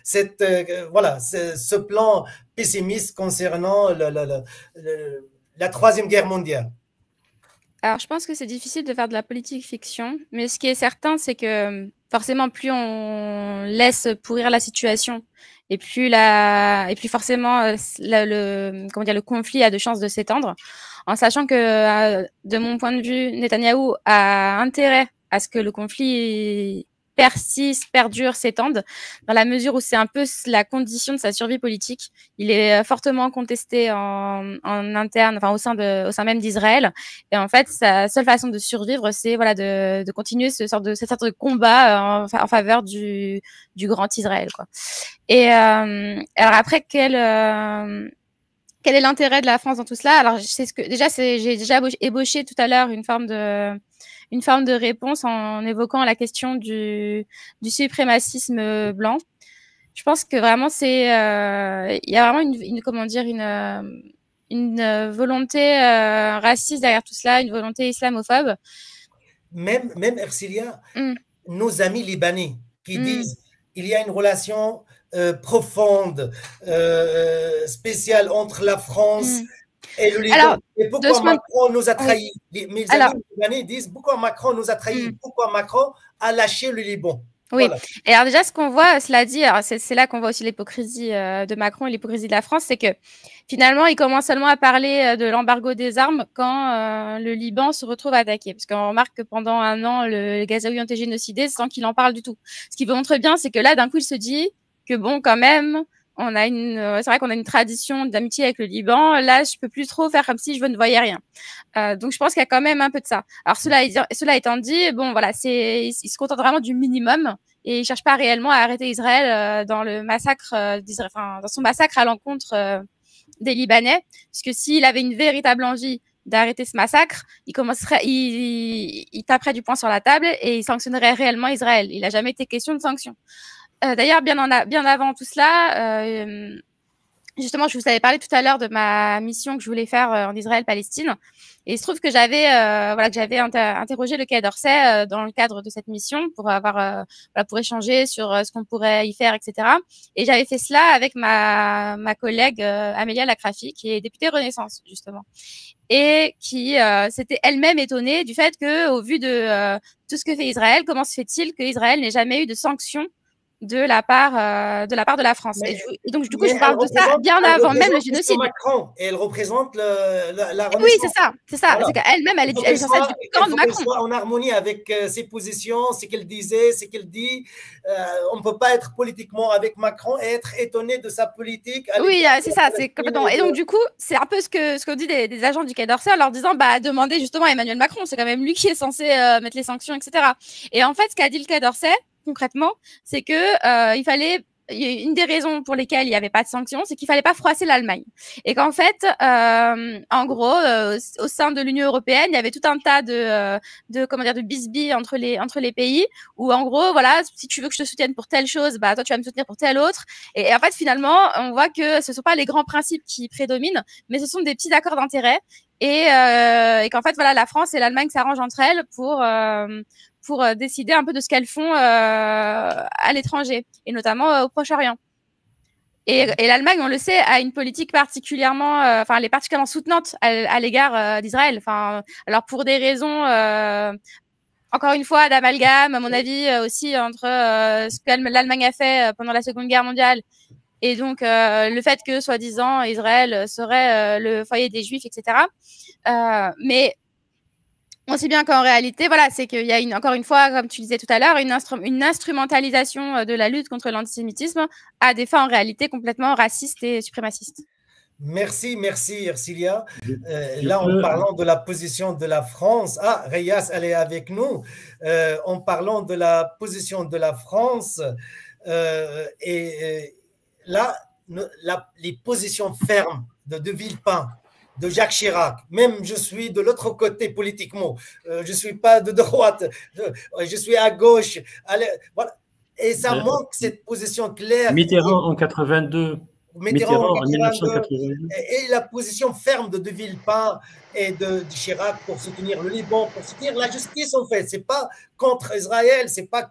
ce plan pessimiste concernant la Troisième Guerre mondiale. Alors, je pense que c'est difficile de faire de la politique fiction, mais ce qui est certain, c'est que forcément, plus on laisse pourrir la situation, et plus forcément le conflit a de chances de s'étendre, en sachant que, de mon point de vue, Netanyahou a intérêt à ce que le conflit persiste, perdure, s'étende, dans la mesure où c'est un peu la condition de sa survie politique. Il est fortement contesté en interne, enfin au sein même d'Israël. Et en fait, sa seule façon de survivre, c'est de continuer cette sorte de combat en faveur du grand Israël, quoi. Et alors après, quel est l'intérêt de la France dans tout cela? Alors, j'ai déjà ébauché tout à l'heure une forme de réponse en évoquant la question du suprémacisme blanc. Je pense que vraiment il y a vraiment une volonté raciste derrière tout cela, une volonté islamophobe. Même Ercilia, nos amis libanais qui disent il y a une relation profonde, spéciale entre la France Et le Liban, Alors, et pourquoi Macron nous a trahis? Mes amis libanais disent pourquoi Macron nous a trahis, pourquoi Macron a lâché le Liban. Oui, Voilà. et alors déjà, ce qu'on voit, cela dit, c'est là qu'on voit aussi l'hypocrisie de Macron et l'hypocrisie de la France, c'est que finalement, il commence seulement à parler de l'embargo des armes quand le Liban se retrouve attaqué. Parce qu'on remarque que pendant un an, les Gazaouis ont été génocidés sans qu'il en parle du tout. Ce qui montre bien, c'est que là, d'un coup, il se dit que bon, quand même, on a c'est vrai qu'on a une tradition d'amitié avec le Liban. Là, je peux plus trop faire comme si je ne voyais rien. Donc, je pense qu'il y a quand même un peu de ça. Alors, cela étant dit, bon, voilà, il se contente vraiment du minimum et il cherche pas réellement à arrêter Israël dans le massacre d'Israël, enfin, dans son massacre à l'encontre des Libanais, puisque s'il avait une véritable envie d'arrêter ce massacre, il taperait du poing sur la table et il sanctionnerait réellement Israël. Il n'a jamais été question de sanctions. D'ailleurs, bien avant tout cela, justement, je vous avais parlé tout à l'heure de ma mission que je voulais faire en Israël-Palestine. Et il se trouve que j'avais interrogé le Quai d'Orsay dans le cadre de cette mission pour pour échanger sur ce qu'on pourrait y faire, etc. Et j'avais fait cela avec ma collègue Amélia Lacrafi, qui est députée Renaissance, justement. Et qui s'était elle-même étonnée du fait que, au vu de tout ce que fait Israël, comment se fait-il qu'Israël n'ait jamais eu de sanctions de la part de la France. Et donc, du coup, je parle de ça bien avant même le génocide. Macron, et elle représente la Renaissance. Oui, c'est ça. Voilà. C'est qu'elle-même, elle est censée être du camp de Macron. Soit en harmonie avec ses positions, ce qu'elle disait, ce qu'elle dit. On ne peut pas être politiquement avec Macron et être étonné de sa politique. Oui, c'est ça, c'est complètement. Et donc, du coup, c'est un peu ce qu'on dit des agents du Quai d'Orsay en leur disant, demandez justement à Emmanuel Macron, c'est quand même lui qui est censé mettre les sanctions, etc. Et en fait, ce qu'a dit le Quai d'Orsay, concrètement, c'est que une des raisons pour lesquelles il n'y avait pas de sanctions, c'est qu'il fallait pas froisser l'Allemagne. Et qu'en fait, en gros, au sein de l'Union européenne, il y avait tout un tas de bisbilles entre les pays, où en gros, voilà, si tu veux que je te soutienne pour telle chose, toi tu vas me soutenir pour telle autre. Et en fait, finalement, on voit que ce sont pas les grands principes qui prédominent, mais ce sont des petits accords d'intérêt. Et qu'en fait, voilà, la France et l'Allemagne s'arrangent entre elles pour décider un peu de ce qu'elles font à l'étranger, et notamment au Proche-Orient. Et l'Allemagne, on le sait, a une politique particulièrement, elle est particulièrement soutenante à l'égard d'Israël. Alors pour des raisons, encore une fois, d'amalgame, à mon avis, aussi entre ce que l'Allemagne a fait pendant la Seconde Guerre mondiale, et donc le fait que, soi-disant, Israël serait le foyer des Juifs, etc. Mais on sait bien qu'en réalité, voilà, c'est qu'il y a encore une fois, comme tu disais tout à l'heure, une instrumentalisation de la lutte contre l'antisémitisme à des fins en réalité complètement racistes et suprémacistes. Merci, Ercilia. Là, en parlant de la position de la France, Reyas, elle est avec nous. En parlant de la position de la France, là, les positions fermes de Villepin, de Jacques Chirac, même je suis de l'autre côté politiquement, je ne suis pas de droite, je suis à gauche, voilà. Et ça manque cette position claire. Mitterrand en 82. Mitterrand en 1982. Et la position ferme de Villepin et de Chirac pour soutenir le Liban, pour soutenir la justice, en fait. C'est pas contre Israël, c'est pas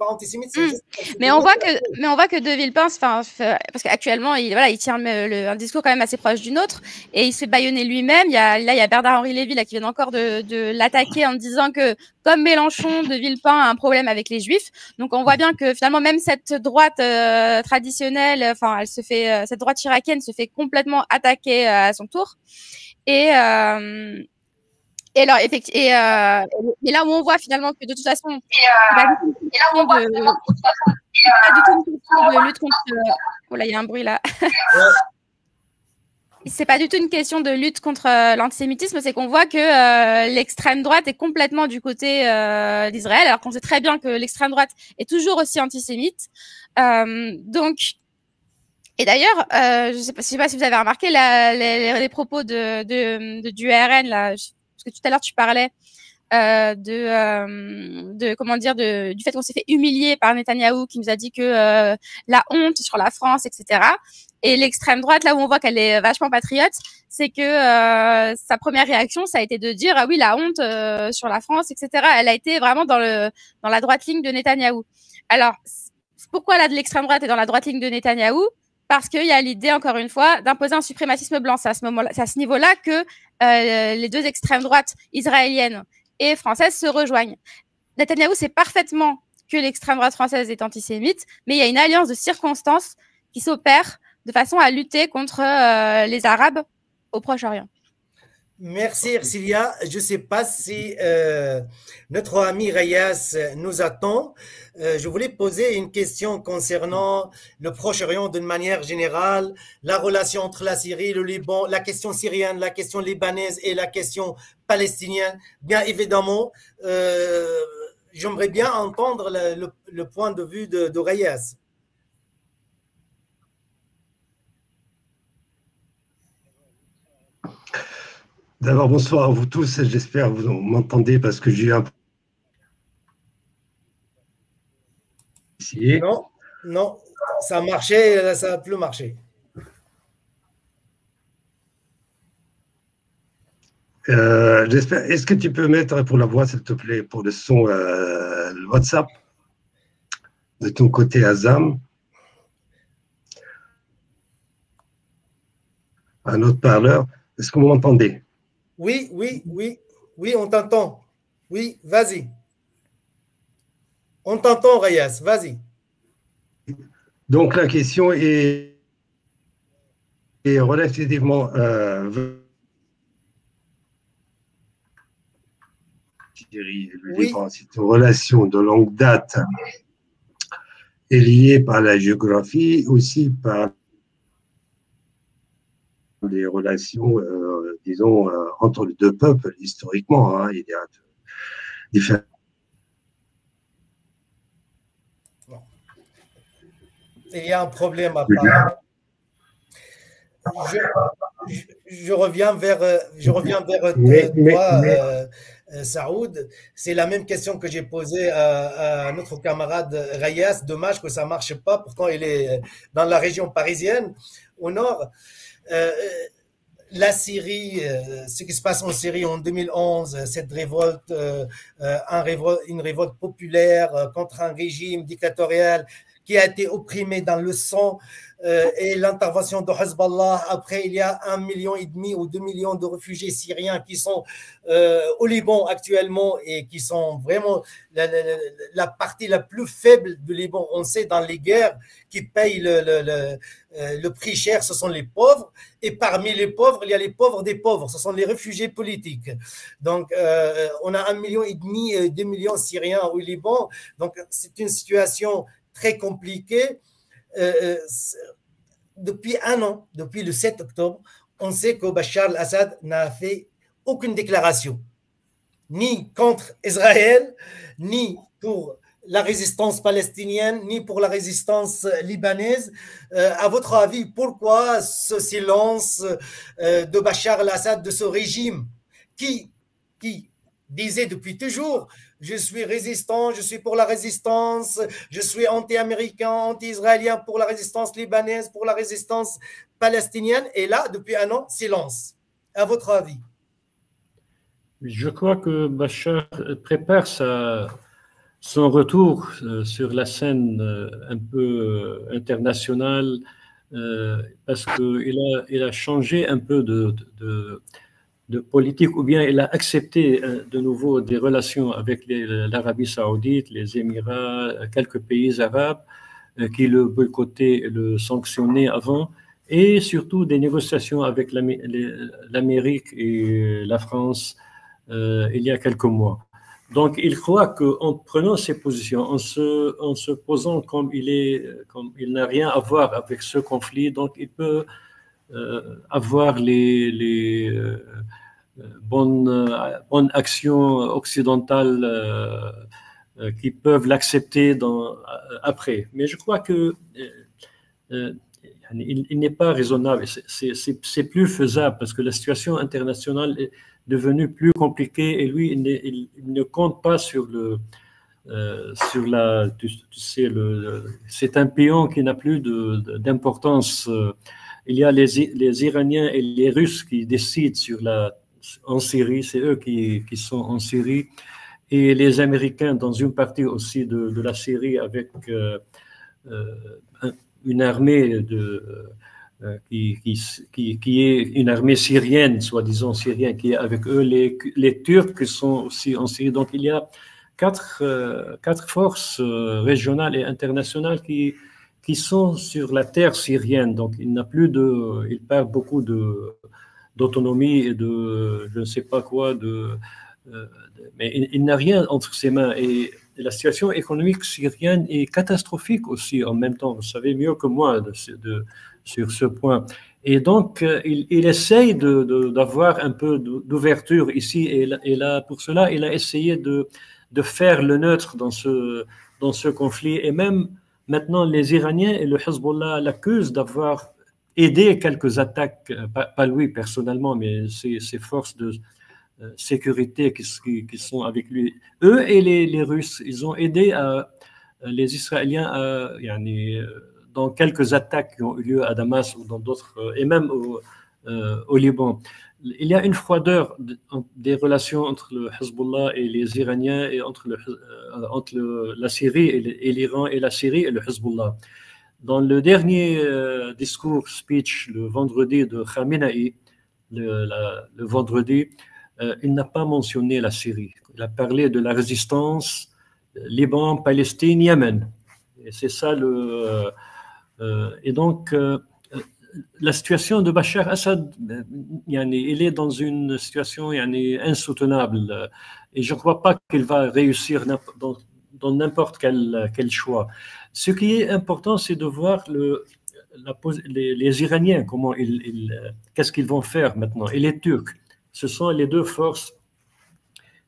antisémite. Mais on voit que De Villepin, parce qu'actuellement, il tient un discours quand même assez proche du nôtre, et il se fait bâillonner lui-même. Il y a Bernard-Henri Lévy là qui vient encore de l'attaquer en disant que, comme Mélenchon, De Villepin a un problème avec les Juifs. Donc on voit bien que finalement même cette droite traditionnelle, cette droite chiracienne se fait complètement attaquer à son tour. Et là où on voit finalement que de toute façon, c'est pas du tout une question de lutte contre. Oh là, il y a un bruit là. C'est pas du tout une question de lutte contre l'antisémitisme, c'est qu'on voit que l'extrême droite est complètement du côté d'Israël, alors qu'on sait très bien que l'extrême droite est toujours aussi antisémite. Et d'ailleurs, je sais pas si vous avez remarqué les propos du RN là, parce que tout à l'heure tu parlais du fait qu'on s'est fait humilier par Netanyahou, qui nous a dit que la honte sur la France, etc. Et l'extrême droite, là où on voit qu'elle est vachement patriote, c'est que sa première réaction, ça a été de dire ah oui, la honte sur la France, etc. Elle a été vraiment dans la droite ligne de Netanyahou. Alors pourquoi là de l'extrême droite est dans la droite ligne de Netanyahou? parce qu'il y a l'idée, encore une fois, d'imposer un suprémacisme blanc. C'est à ce niveau-là que les deux extrêmes droites israéliennes et françaises se rejoignent. Netanyahou sait parfaitement que l'extrême droite française est antisémite, mais il y a une alliance de circonstances qui s'opère de façon à lutter contre les Arabes au Proche-Orient. Merci Ercilia. Je ne sais pas si notre ami Reyes nous attend. Je voulais poser une question concernant le Proche-Orient d'une manière générale, la relation entre la Syrie, le Liban, la question syrienne, la question libanaise et la question palestinienne. Bien évidemment, j'aimerais bien entendre le point de vue de Reyes. D'abord, bonsoir à vous tous. J'espère que vous m'entendez parce que j'ai un... Non, non, ça a marché, là, ça n'a plus marché. J'espère. Est-ce que tu peux mettre pour la voix, s'il te plaît, pour le son, le WhatsApp de ton côté, Azam? Un autre parleur. Est-ce que vous m'entendez? Oui, oui, oui, oui, on t'entend. Oui, vas-y. On t'entend, Reyes, vas-y. Donc, la question est relativement c'est une relation de longue date et liée par la géographie, aussi par les relations, disons, entre les deux peuples, historiquement. Hein, il y a différents. Il y a un problème à part. Je reviens vers toi, Saoud. C'est la même question que j'ai posée à notre camarade Reyes. Dommage que ça ne marche pas. Pourtant, il est dans la région parisienne, au nord. La Syrie, ce qui se passe en Syrie en 2011, cette révolte, une révolte populaire contre un régime dictatorial qui a été opprimé dans le sang, et l'intervention de Hezbollah. Après, il y a 1,5 million ou 2 millions de réfugiés syriens qui sont au Liban actuellement et qui sont vraiment la partie la plus faible du Liban. On sait dans les guerres qui payent le prix cher, ce sont les pauvres. Et parmi les pauvres, il y a les pauvres des pauvres. Ce sont les réfugiés politiques. Donc, on a 1,5 million, 2 millions de Syriens au Liban. Donc, c'est une situation très compliquée. Depuis un an, depuis le 7 octobre, on sait que Bachar al-Assad n'a fait aucune déclaration, ni contre Israël, ni pour la résistance palestinienne, ni pour la résistance libanaise. À votre avis, pourquoi ce silence de Bachar al-Assad, de ce régime qui disait depuis toujours: je suis résistant, je suis pour la résistance, je suis anti-américain, anti-israélien, pour la résistance libanaise, pour la résistance palestinienne, et là, depuis un an, silence. À votre avis? Je crois que Bachar prépare son retour sur la scène un peu internationale, parce qu'il a changé un peu de politique, ou bien il a accepté de nouveau des relations avec l'Arabie saoudite, les Émirats, quelques pays arabes qui le boycottaient et le sanctionnaient avant, et surtout des négociations avec l'Amérique et la France il y a quelques mois. Donc il croit qu'en prenant ces positions, en se posant comme il n'a rien à voir avec ce conflit, donc il peut avoir les bonnes actions occidentales qui peuvent l'accepter après. Mais je crois que il n'est pas raisonnable, c'est plus faisable parce que la situation internationale est devenue plus compliquée et lui, il ne compte pas sur c'est un pion qui n'a plus d'importance. Il y a les Iraniens et les Russes qui décident en Syrie, c'est eux qui sont en Syrie, et les Américains dans une partie aussi de la Syrie avec une armée qui est une armée syrienne, soi-disant syrienne, qui est avec eux. Les Turcs qui sont aussi en Syrie. Donc il y a quatre forces régionales et internationales qui sont sur la terre syrienne. Donc il perd beaucoup d'autonomie et de je ne sais pas quoi, mais il n'a rien entre ses mains. Et la situation économique syrienne est catastrophique aussi en même temps. Vous savez mieux que moi sur ce point. Et donc, il essaye d'avoir un peu d'ouverture ici et là. Pour cela, il a essayé de faire le neutre dans ce conflit. Et même maintenant, les Iraniens et le Hezbollah l'accusent d'avoir aidé quelques attaques, pas lui personnellement, mais ses forces de sécurité qui sont avec lui. Eux et les Russes, ils ont aidé les Israéliens dans quelques attaques qui ont eu lieu à Damas ou dans d'autres, et même au Liban. Il y a une froideur des relations entre le Hezbollah et les Iraniens et entre la Syrie et l'Iran et la Syrie et le Hezbollah. Dans le dernier speech, le vendredi de Khamenei, le vendredi, il n'a pas mentionné la Syrie. Il a parlé de la résistance Liban, Palestine, Yémen. Et c'est ça et donc, la situation de Bachar Assad, il est dans une situation insoutenable. Et je ne crois pas qu'il va réussir dans n'importe quel choix. Ce qui est important, c'est de voir les Iraniens, qu'est-ce qu'ils vont faire maintenant. Et les Turcs, ce sont les deux forces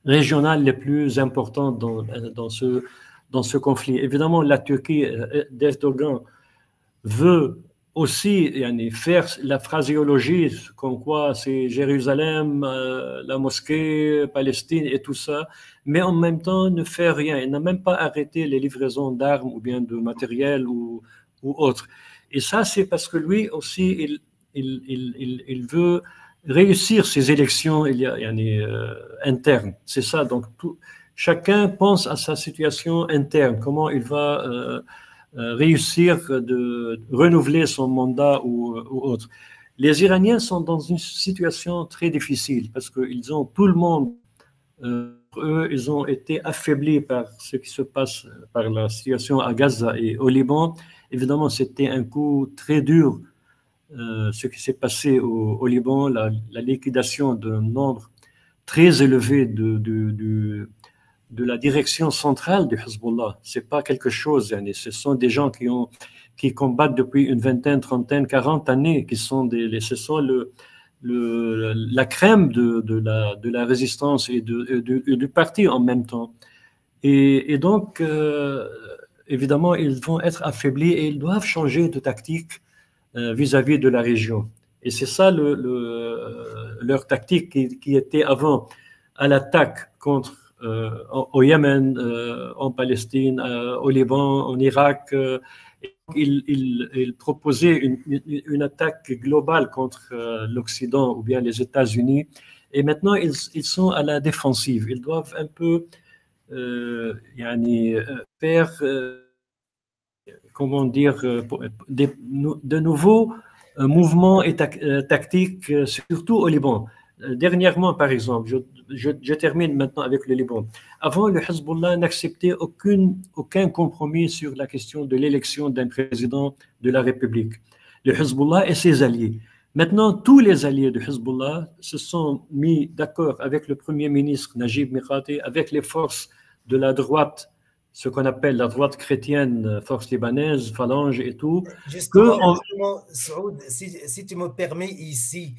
régionales les plus importantes dans ce conflit. Évidemment, la Turquie d'Erdogan veut aussi faire la phraséologie comme quoi c'est Jérusalem, la mosquée, Palestine et tout ça, mais en même temps ne fait rien. Il n'a même pas arrêté les livraisons d'armes ou bien de matériel ou autre. Et ça, c'est parce que lui aussi, il veut réussir ses élections internes. C'est ça. Donc, chacun pense à sa situation interne, comment il va réussir de renouveler son mandat ou autre. Les Iraniens sont dans une situation très difficile parce qu'ils ont tout le monde, eux, ils ont été affaiblis par ce qui se passe, par la situation à Gaza et au Liban. Évidemment, c'était un coup très dur, ce qui s'est passé au Liban, la liquidation d'un nombre très élevé de la direction centrale du Hezbollah. C'est pas quelque chose, ce sont des gens qui combattent depuis une vingtaine, trentaine, 40 années, ce sont la crème de la résistance et du parti en même temps. Et donc, évidemment, ils vont être affaiblis et ils doivent changer de tactique vis-à-vis de la région. Et c'est ça leur tactique qui était avant à l'attaque au Yémen, en Palestine, au Liban, en Irak. Ils proposaient une attaque globale contre l'Occident ou bien les États-Unis. Et maintenant, ils sont à la défensive. Ils doivent un peu faire, comment dire, de nouveaux mouvements et tactiques, surtout au Liban. Dernièrement, par exemple, je termine maintenant avec le Liban. Avant, le Hezbollah n'acceptait aucun compromis sur la question de l'élection d'un président de la République. Le Hezbollah et ses alliés. Maintenant, tous les alliés du Hezbollah se sont mis d'accord avec le Premier ministre Najib Mikati, avec les forces de la droite, ce qu'on appelle la droite chrétienne, force libanaise, phalange et tout. Justement, Saoud, si tu me permets ici,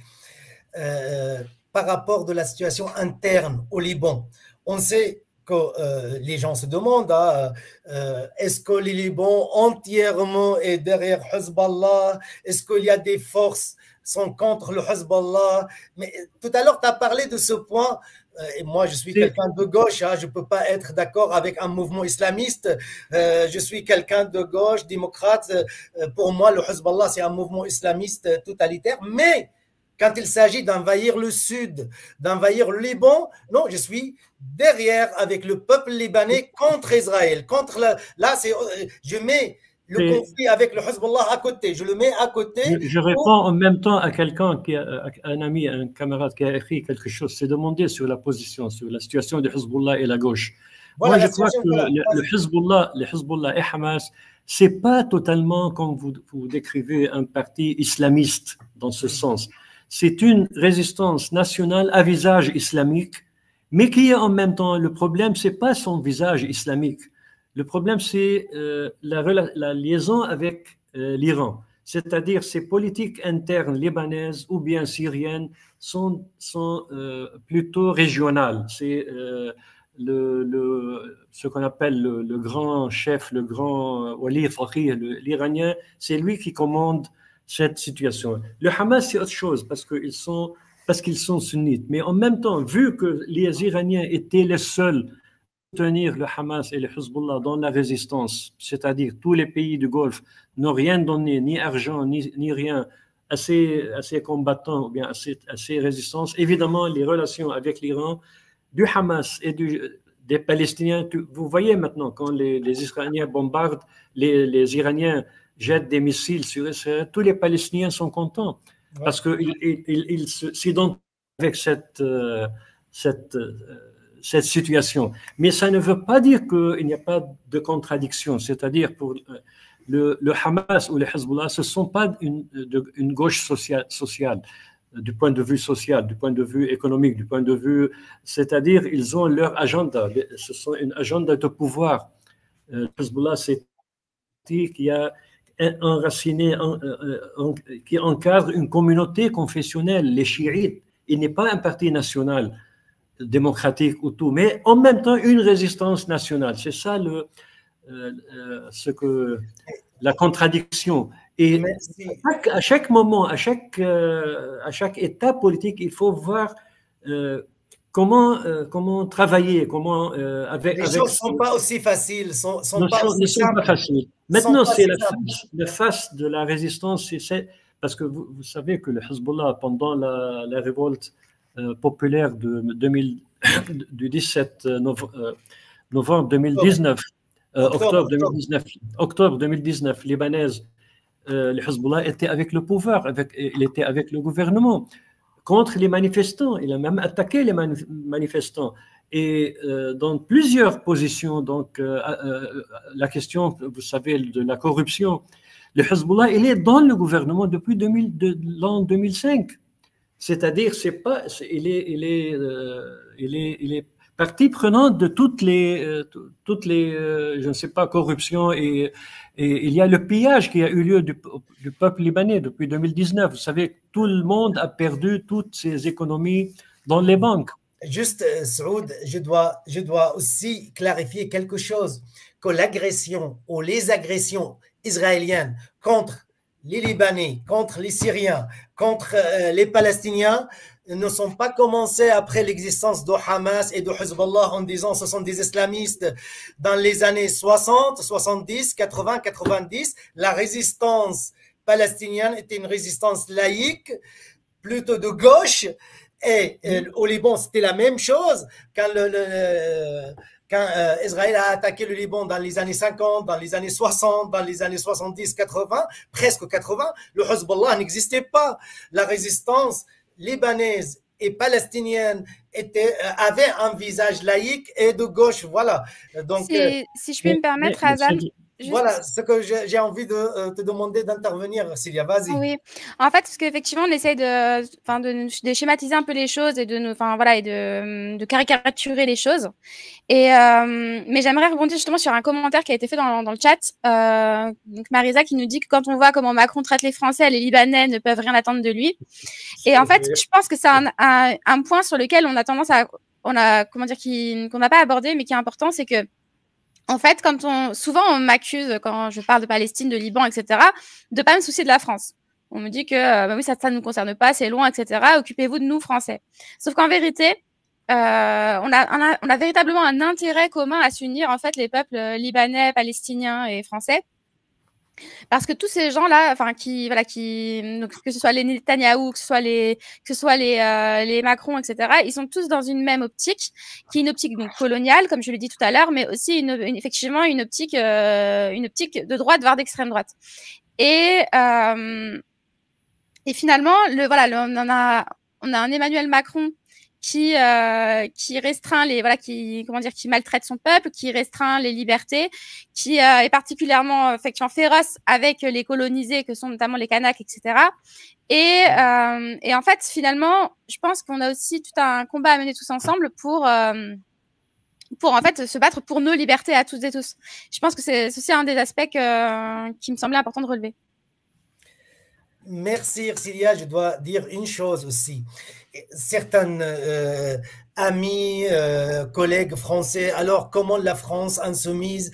par rapport de la situation interne au Liban, on sait que les gens se demandent est-ce que le Liban entièrement est derrière Hezbollah? Est-ce qu'il y a des forces qui sont contre le Hezbollah? Mais tout à l'heure, tu as parlé de ce point. Et moi, je suis quelqu'un de gauche, je ne peux pas être d'accord avec un mouvement islamiste. Je suis quelqu'un de gauche, démocrate. Pour moi, le Hezbollah, c'est un mouvement islamiste totalitaire. Mais quand il s'agit d'envahir le sud, d'envahir le Liban, non, je suis derrière avec le peuple libanais contre Israël. Là, je mets le conflit avec le Hezbollah à côté. Je le mets à côté. Je réponds en même temps à quelqu'un, un ami, un camarade qui a écrit quelque chose, s'est demandé sur la position, sur la situation du Hezbollah et la gauche. Voilà, moi, je crois que le Hezbollah et Hamas, c'est pas totalement, comme vous décrivez, un parti islamiste dans ce sens. C'est une résistance nationale à visage islamique, mais qui est en même temps, le problème, c'est pas son visage islamique. Le problème, c'est la liaison avec l'Iran. C'est-à-dire ces politiques internes libanaises ou bien syriennes sont plutôt régionales. C'est ce qu'on appelle le grand chef, le grand Wali Fakih, l'Iranien, c'est lui qui commande cette situation. Le Hamas, c'est autre chose parce qu'ils sont sunnites. Mais en même temps, vu que les Iraniens étaient les seuls soutenir le Hamas et le Hezbollah dans la résistance, c'est-à-dire tous les pays du Golfe n'ont rien donné, ni argent, ni rien, à ces combattants ou bien à ces résistances. Évidemment, les relations avec l'Iran, du Hamas et des Palestiniens, vous voyez maintenant, quand les Israéliens bombardent, les Iraniens jettent des missiles sur Israël, tous les Palestiniens sont contents parce qu'ils s'identifient avec cette situation. Mais ça ne veut pas dire qu'il n'y a pas de contradiction. C'est-à-dire pour le Hamas ou le Hezbollah, ce ne sont pas une gauche sociale, du point de vue social, du point de vue économique, du point de vue... C'est-à-dire ils ont leur agenda. Ce sont un agenda de pouvoir. Le Hezbollah, c'est qui a enraciné, qui encadre une communauté confessionnelle, les chiites. Il n'est pas un parti national démocratique ou tout, mais en même temps une résistance nationale. C'est ça la contradiction. Et à chaque moment, à chaque étape politique, il faut voir comment travailler, comment les choses ne sont pas aussi faciles, ne sont pas faciles. Maintenant, c'est la face de la résistance, parce que vous savez que le Hezbollah, pendant la révolte populaire du 17 novembre 2019, octobre 2019, libanaise, le Hezbollah était avec le pouvoir, il était avec le gouvernement, contre les manifestants. Il a même attaqué les manifestants. Et dans plusieurs positions, donc la question, vous savez, de la corruption, le Hezbollah, il est dans le gouvernement depuis l'an 2005. C'est-à-dire, il est partie prenante de toutes les je ne sais pas, corruptions, et il y a le pillage qui a eu lieu du peuple libanais depuis 2019. Vous savez, tout le monde a perdu toutes ses économies dans les banques. Juste, Saoud, je dois aussi clarifier quelque chose, que l'agression ou les agressions israéliennes contre les Libanais, contre les Syriens, contre les Palestiniens ne sont pas commencées après l'existence de Hamas et de Hezbollah en disant ce sont des islamistes. Dans les années 60, 70, 80, 90, la résistance palestinienne était une résistance laïque, plutôt de gauche, et au Liban c'était la même chose. Quand Israël a attaqué le Liban dans les années 50, dans les années 60, dans les années 70, 80, presque 80, le Hezbollah n'existait pas. La résistance libanaise et palestinienne avait un visage laïque et de gauche. Voilà. Donc, si je puis me permettre, Hazan. Voilà ce que j'ai envie de te demander d'intervenir, Cilia, vas-y. Oui, en fait, parce qu'effectivement, on essaye de schématiser un peu les choses et de caricaturer les choses. Mais j'aimerais rebondir justement sur un commentaire qui a été fait dans le chat. Donc Marisa qui nous dit que quand on voit comment Macron traite les Français, les Libanais ne peuvent rien attendre de lui. Et en fait, je pense que c'est un point sur lequel on a tendance qu'on n'a pas abordé, mais qui est important, c'est que en fait, souvent on m'accuse, quand je parle de Palestine, de Liban, etc., de pas me soucier de la France. On me dit que oui, ça ne nous concerne pas, c'est loin, etc. Occupez-vous de nous, Français. Sauf qu'en vérité, on a véritablement un intérêt commun à s'unir, en fait, les peuples libanais, palestiniens et français. Parce que tous ces gens-là, enfin, donc, que ce soit les Netanyahou, que ce soit les Macron, etc., ils sont tous dans une même optique, qui est une optique donc coloniale, comme je l'ai dit tout à l'heure, mais aussi effectivement une optique de droite, voire d'extrême droite. Et finalement, on a un Emmanuel Macron qui restreint qui maltraite son peuple, qui restreint les libertés, qui est particulièrement effectivement féroce avec les colonisés que sont notamment les Kanaks, etc. Et en fait, finalement, je pense qu'on a aussi tout un combat à mener tous ensemble pour en fait se battre pour nos libertés à toutes et tous. Je pense que c'est aussi un des aspects qui me semblait important de relever. Merci, Ercilia. Je dois dire une chose aussi. Certains amis, collègues français, alors comment la France insoumise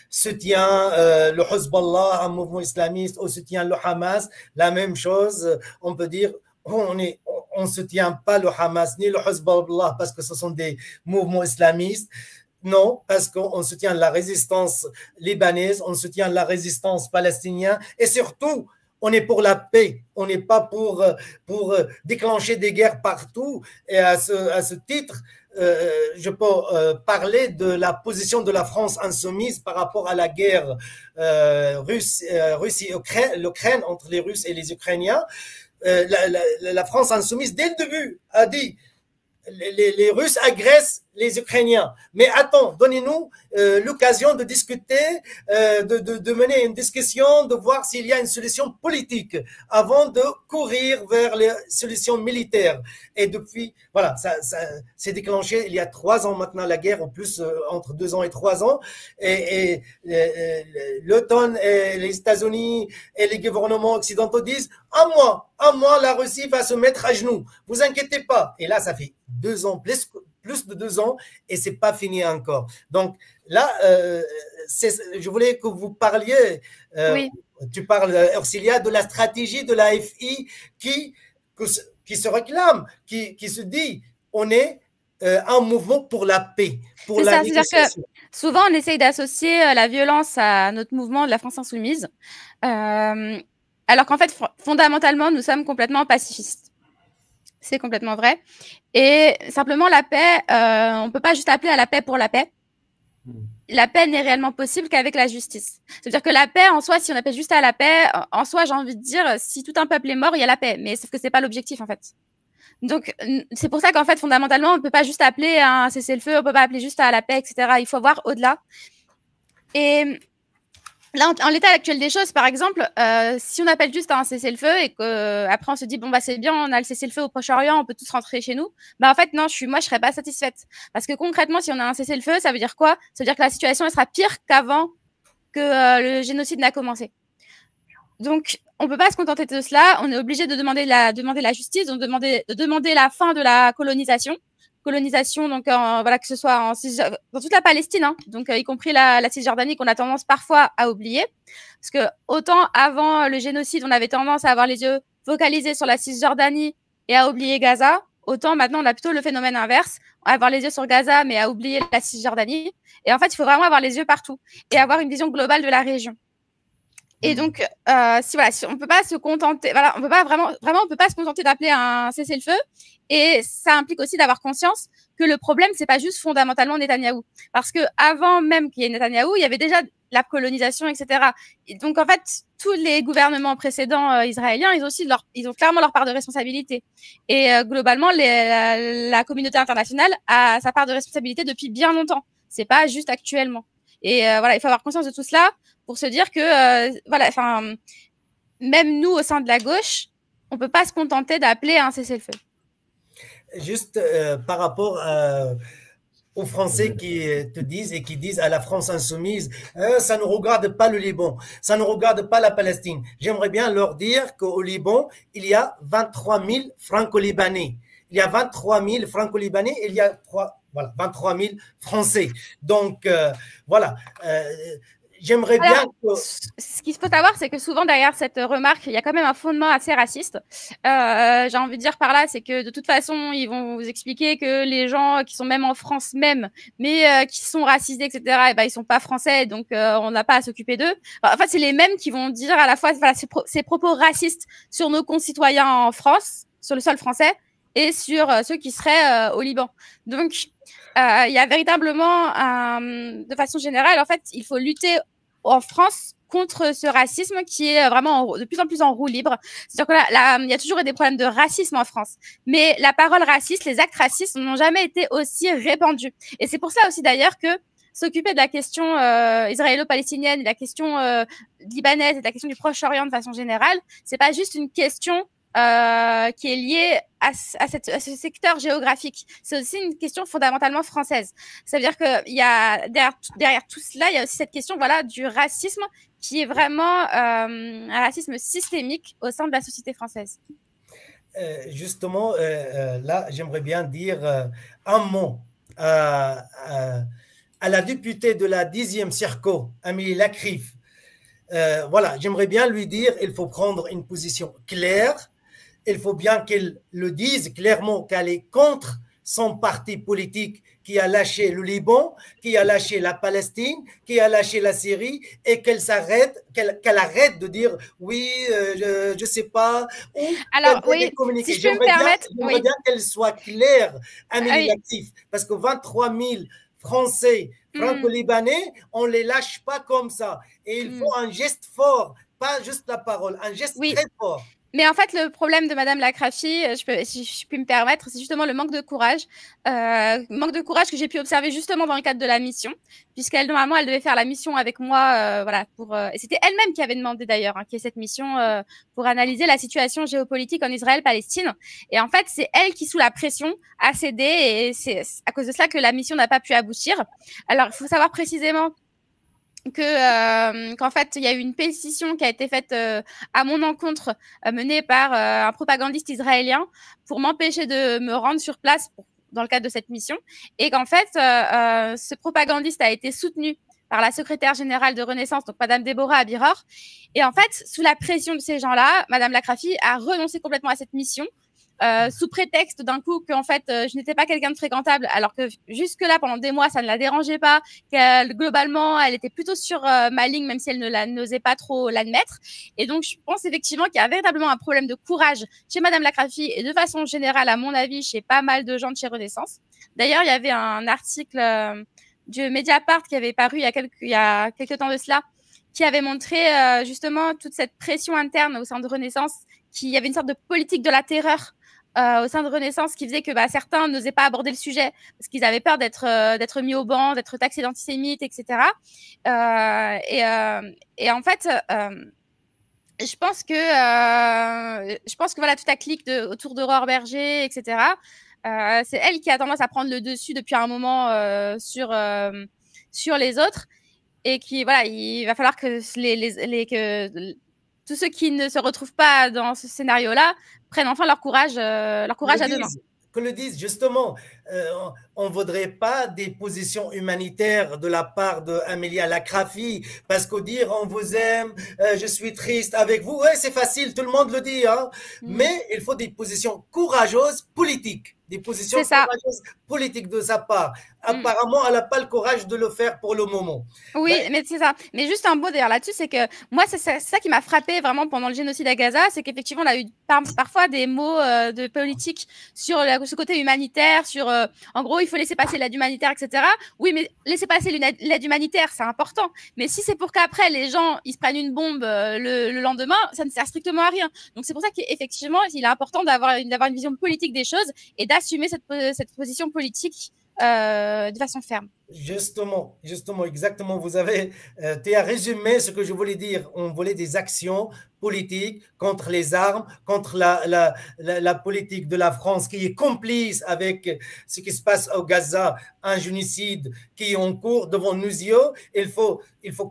soutient le Hezbollah, un mouvement islamiste, ou soutient le Hamas, la même chose, on peut dire, on ne soutient pas le Hamas ni le Hezbollah parce que ce sont des mouvements islamistes. Non, parce qu'on soutient la résistance libanaise, on soutient la résistance palestinienne et surtout, on est pour la paix, on n'est pas pour déclencher des guerres partout. Et à ce titre, je peux parler de la position de la France insoumise par rapport à la guerre Russie-Ukraine, entre les Russes et les Ukrainiens. La France insoumise, dès le début, a dit les Russes agressent les Ukrainiens. Mais attends, donnez-nous l'occasion de discuter, de mener une discussion, de voir s'il y a une solution politique avant de courir vers les solutions militaires. Et depuis, voilà, ça s'est déclenché il y a 3 ans maintenant, la guerre, en plus entre 2 ans et 3 ans. Et l'OTAN et les États-Unis et les gouvernements occidentaux disent un mois, la Russie va se mettre à genoux. Vous inquiétez pas. Et là, ça fait 2 ans, plus de 2 ans, et c'est pas fini encore. Donc là, je voulais que vous parliez, oui. Tu parles, Ercilia, de la stratégie de la FI qui se réclame, qui se dit, on est un mouvement pour la paix, pour la négociation. Que souvent, on essaye d'associer la violence à notre mouvement de la France insoumise, alors qu'en fait, fondamentalement, nous sommes complètement pacifistes. C'est complètement vrai. Et simplement, la paix, on ne peut pas juste appeler à la paix pour la paix. La paix n'est réellement possible qu'avec la justice. C'est-à-dire que la paix, en soi, si on appelle juste à la paix, en soi, j'ai envie de dire, si tout un peuple est mort, il y a la paix. Mais sauf que ce n'est pas l'objectif, en fait. Donc, c'est pour ça qu'en fait, fondamentalement, on ne peut pas juste appeler à un cessez-le-feu, on ne peut pas appeler juste à la paix, etc. Il faut voir au-delà. Et là, en l'état actuel des choses, par exemple, si on appelle juste à un cessez-le-feu et qu'après on se dit bon bah c'est bien, on a le cessez-le-feu au Proche-Orient, on peut tous rentrer chez nous, bah en fait non, je serais pas satisfaite parce que concrètement, si on a un cessez-le-feu, ça veut dire quoi? Ça veut dire que la situation elle sera pire qu'avant que le génocide n'a commencé. Donc on peut pas se contenter de cela, on est obligé de demander la justice, de demander la fin de la colonisation, donc que ce soit dans toute la Palestine, hein, donc y compris la Cisjordanie qu'on a tendance parfois à oublier, parce que autant avant le génocide on avait tendance à avoir les yeux focalisés sur la Cisjordanie et à oublier Gaza, autant maintenant on a plutôt le phénomène inverse, à avoir les yeux sur Gaza mais à oublier la Cisjordanie. Et en fait il faut vraiment avoir les yeux partout et avoir une vision globale de la région. Et donc, si on peut pas se contenter, on peut pas on peut pas se contenter d'appeler un cessez-le-feu. Et ça implique aussi d'avoir conscience que le problème, c'est pas juste fondamentalement Netanyahou. Parce que avant même qu'il y ait Netanyahou, il y avait déjà la colonisation, etc. Et donc, en fait, tous les gouvernements précédents israéliens, ils ont clairement leur part de responsabilité. Et globalement, la communauté internationale a sa part de responsabilité depuis bien longtemps. C'est pas juste actuellement. Et il faut avoir conscience de tout cela pour se dire que, même nous, au sein de la gauche, on ne peut pas se contenter d'appeler à un cessez-le-feu. Juste par rapport aux Français qui te disent et qui disent à la France insoumise, ça ne regarde pas le Liban, ça ne regarde pas la Palestine. J'aimerais bien leur dire qu'au Liban, il y a 23 000 franco-libanais. Il y a 23 000 franco-libanais et il y a 23 000 Français. Donc, j'aimerais bien que... Ce qu'il faut savoir, c'est que souvent derrière cette remarque, il y a quand même un fondement assez raciste. J'ai envie de dire par là, c'est que de toute façon, ils vont vous expliquer que les gens qui sont même en France même, mais qui sont racisés, etc., et ben, ils sont pas français, donc on n'a pas à s'occuper d'eux. En fait, c'est les mêmes qui vont dire à la fois voilà, ces propos racistes sur nos concitoyens en France, sur le sol français, et sur ceux qui seraient au Liban. Donc, il y a véritablement, de façon générale, en fait, il faut lutter en France contre ce racisme qui est vraiment de plus en plus en roue libre. C'est-à-dire que là, il y a toujours eu des problèmes de racisme en France, mais la parole raciste, les actes racistes n'ont jamais été aussi répandus. Et c'est pour ça aussi d'ailleurs que s'occuper de la question israélo-palestinienne, de la question libanaise et de la question du Proche-Orient de façon générale, c'est pas juste une question qui est liée à ce secteur géographique. C'est aussi une question fondamentalement française. Ça veut dire qu'il y a derrière tout cela, il y a aussi cette question voilà, du racisme qui est vraiment un racisme systémique au sein de la société française. Justement, là, j'aimerais bien dire un mot à la députée de la 10e Circo, Amélie Lacrif. Voilà, j'aimerais bien lui dire il faut prendre une position claire. Il faut bien qu'elle le dise clairement qu'elle est contre son parti politique qui a lâché le Liban, qui a lâché la Palestine, qui a lâché la Syrie, et qu'elle s'arrête, qu'elle arrête de dire oui, je ne sais pas. Alors oui, si je peux me permettre, j'aimerais bien qu'elle soit claire, Amélie Lacrif, parce que 23 000 Français franco-libanais, on ne les lâche pas comme ça. Et il faut un geste fort, pas juste la parole, un geste très fort. Mais en fait, le problème de Madame Lacrif, si je puis me permettre, c'est justement le manque de courage. Manque de courage que j'ai pu observer justement dans le cadre de la mission, puisqu'elle, normalement, elle devait faire la mission avec moi, voilà, et c'était elle-même qui avait demandé d'ailleurs, qu'il y ait cette mission pour analyser la situation géopolitique en Israël-Palestine. Et en fait, c'est elle qui, sous la pression, a cédé, et c'est à cause de cela que la mission n'a pas pu aboutir. Alors, il faut savoir précisément qu'en fait, il y a eu une pétition qui a été faite à mon encontre, menée par un propagandiste israélien pour m'empêcher de me rendre sur place dans le cadre de cette mission. Et qu'en fait, ce propagandiste a été soutenu par la secrétaire générale de Renaissance, donc Madame Déborah Abiror. Et en fait, sous la pression de ces gens-là, Madame Lacrif a renoncé complètement à cette mission. Sous prétexte d'un coup qu'en fait je n'étais pas quelqu'un de fréquentable, alors que jusque-là pendant des mois ça ne la dérangeait pas, que globalement elle était plutôt sur ma ligne même si elle n'osait pas trop l'admettre. Et donc je pense effectivement qu'il y a véritablement un problème de courage chez Madame Lacrif et de façon générale à mon avis chez pas mal de gens de chez Renaissance. D'ailleurs il y avait un article du Mediapart qui avait paru il y a quelques temps de cela, qui avait montré justement toute cette pression interne au sein de Renaissance, qu'il y avait une sorte de politique de la terreur au sein de Renaissance qui faisait que certains n'osaient pas aborder le sujet parce qu'ils avaient peur d'être mis au banc, d'être taxés d'antisémites, etc. Et en fait, je pense que voilà, toute la clique autour d'Aurore Berger, etc., c'est elle qui a tendance à prendre le dessus depuis un moment sur les autres, et qui, voilà, il va falloir que tous ceux qui ne se retrouvent pas dans ce scénario-là prennent enfin leur courage à deux mains. Que le disent, justement, on ne voudrait pas des positions humanitaires de la part d'Amélie Lacrif, parce qu'au dire on vous aime, je suis triste avec vous, ouais, c'est facile, tout le monde le dit, hein. Mais il faut des positions courageuses politiques. Des positions courageuses politiques de sa part. Apparemment, elle n'a pas le courage de le faire pour le moment. Oui, mais c'est ça. Mais juste un mot d'ailleurs là-dessus, c'est que moi, c'est ça qui m'a frappé vraiment pendant le génocide à Gaza, c'est qu'effectivement, on a eu parfois des mots de politique sur ce côté humanitaire, sur en gros, il faut laisser passer l'aide humanitaire, etc. Oui, mais laisser passer l'aide humanitaire, c'est important. Mais si c'est pour qu'après, les gens, ils se prennent une bombe le lendemain, ça ne sert strictement à rien. Donc, c'est pour ça qu'effectivement, il est important d'avoir une vision politique des choses et d'assumer cette position politique de façon ferme. Justement, exactement. Vous avez résumé ce que je voulais dire. On voulait des actions politiques contre les armes, contre la politique de la France qui est complice avec ce qui se passe au Gaza, un génocide qui est en cours devant nos yeux. Il faut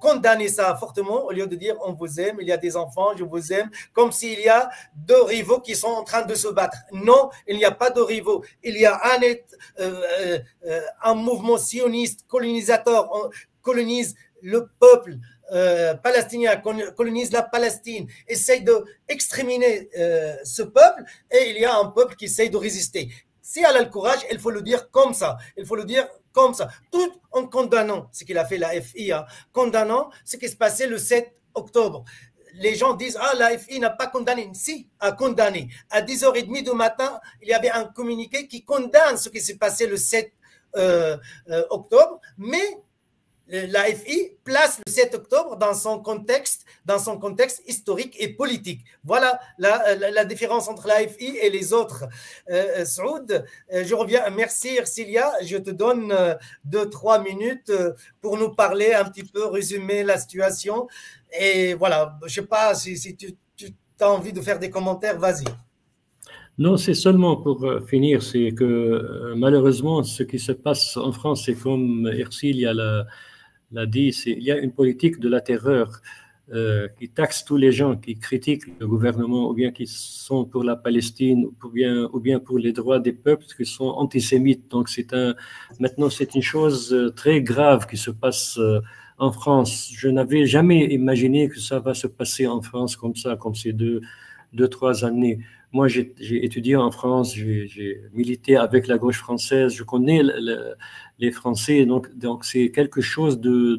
condamner ça fortement au lieu de dire on vous aime, il y a des enfants, je vous aime, comme s'il y a deux rivaux qui sont en train de se battre. Non, il n'y a pas de rivaux. Il y a un mouvement sioniste colonisateur, on colonise le peuple palestinien colonise la Palestine, essaye d'exterminer ce peuple, et il y a un peuple qui essaye de résister. Si elle a le courage, il faut le dire comme ça. Il faut le dire comme ça, tout en condamnant ce qu'il a fait la FI, condamnant ce qui se passait le 7 octobre. Les gens disent, ah, la FI n'a pas condamné. Si, a condamné. À 10h30 du matin, il y avait un communiqué qui condamne ce qui s'est passé le 7 octobre, mais la FI place le 7 octobre dans son contexte historique et politique. Voilà la différence entre la FI et les autres. Saoud, je reviens. Merci, Ercilia. Je te donne 2-3 minutes pour nous parler un petit peu, résumer la situation. Et voilà, je ne sais pas si tu as envie de faire des commentaires, vas-y. Non, c'est seulement pour finir, c'est que malheureusement, ce qui se passe en France, c'est comme Ercilia l'a dit, il y a une politique de la terreur qui taxe tous les gens qui critiquent le gouvernement ou bien qui sont pour la Palestine ou bien pour les droits des peuples qui sont antisémites. Donc maintenant c'est une chose très grave qui se passe en France. Je n'avais jamais imaginé que ça va se passer en France comme ça, comme ces 2-3 années. Moi, j'ai étudié en France, j'ai milité avec la gauche française, je connais les Français, donc c'est quelque chose de...